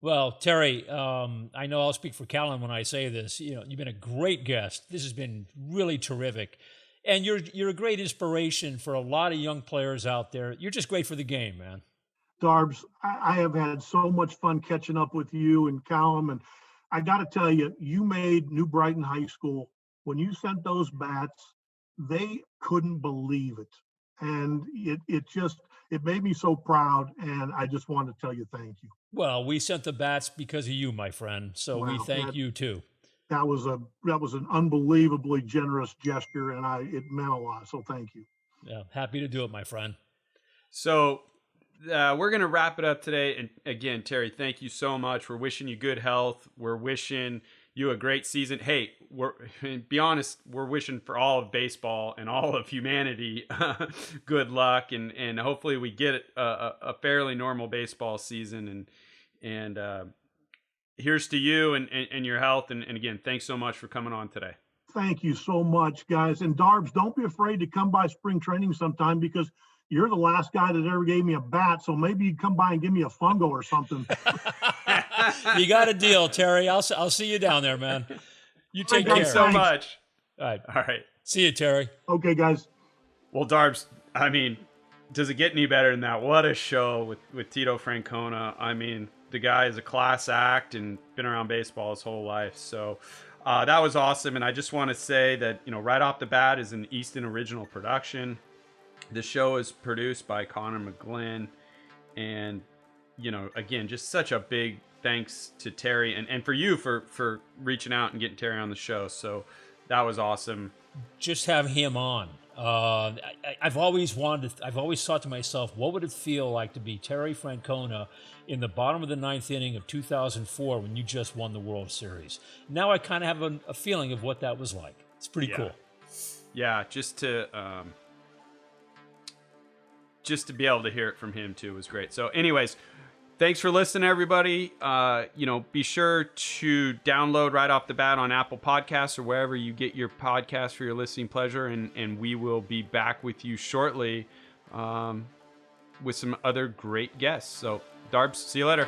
Speaker 2: Well, Terry, I know I'll speak for Callan when I say this. You've been a great guest. This has been really terrific. And you're a great inspiration for a lot of young players out there. You're just great for the game, man.
Speaker 3: Darbs, I have had so much fun catching up with you and Callum. And I got to tell you, you made New Brighton High School, when you sent those bats, they couldn't believe it. And it made me so proud. And I just wanted to tell you thank you.
Speaker 2: Well, we sent the bats because of you, my friend. So we thank you too.
Speaker 3: That was an unbelievably generous gesture, and it meant a lot. So thank you.
Speaker 2: Yeah, happy to do it, my friend.
Speaker 1: So we're going to wrap it up today. And again, Terry, thank you so much. We're wishing you good health. We're wishing you a great season. Hey, be honest, we're wishing for all of baseball and all of humanity good luck, and hopefully we get a fairly normal baseball season. And here's to you and your health. And again, thanks so much for coming on today.
Speaker 3: Thank you so much, guys. And Darbs, don't be afraid to come by spring training sometime, because you're the last guy that ever gave me a bat. So maybe you come by and give me a fungo or something.
Speaker 2: You got a deal, Terry. I'll see you down there, man. You take care.
Speaker 1: Thanks so much.
Speaker 2: All right. See you, Terry.
Speaker 3: Okay, guys.
Speaker 1: Well, Darbs, I mean, does it get any better than that? What a show with Tito Francona. I mean, the guy is a class act and been around baseball his whole life. So that was awesome. And I just want to say that, right off the bat is an Easton original production. The show is produced by Connor McGlynn. And, again, just such a big thanks to Terry and for you for reaching out and getting Terry on the show. So that was awesome.
Speaker 2: Just have him on. I've always thought to myself, what would it feel like to be Terry Francona in the bottom of the ninth inning of 2004 when you just won the World Series? Now I kind of have a feeling of what that was like. It's pretty cool.
Speaker 1: Yeah, just to be able to hear it from him too was great. So anyways, thanks for listening, everybody. Be sure to download right off the bat on Apple Podcasts or wherever you get your podcast for your listening pleasure. And we will be back with you shortly with some other great guests. So, Darbs, see you later.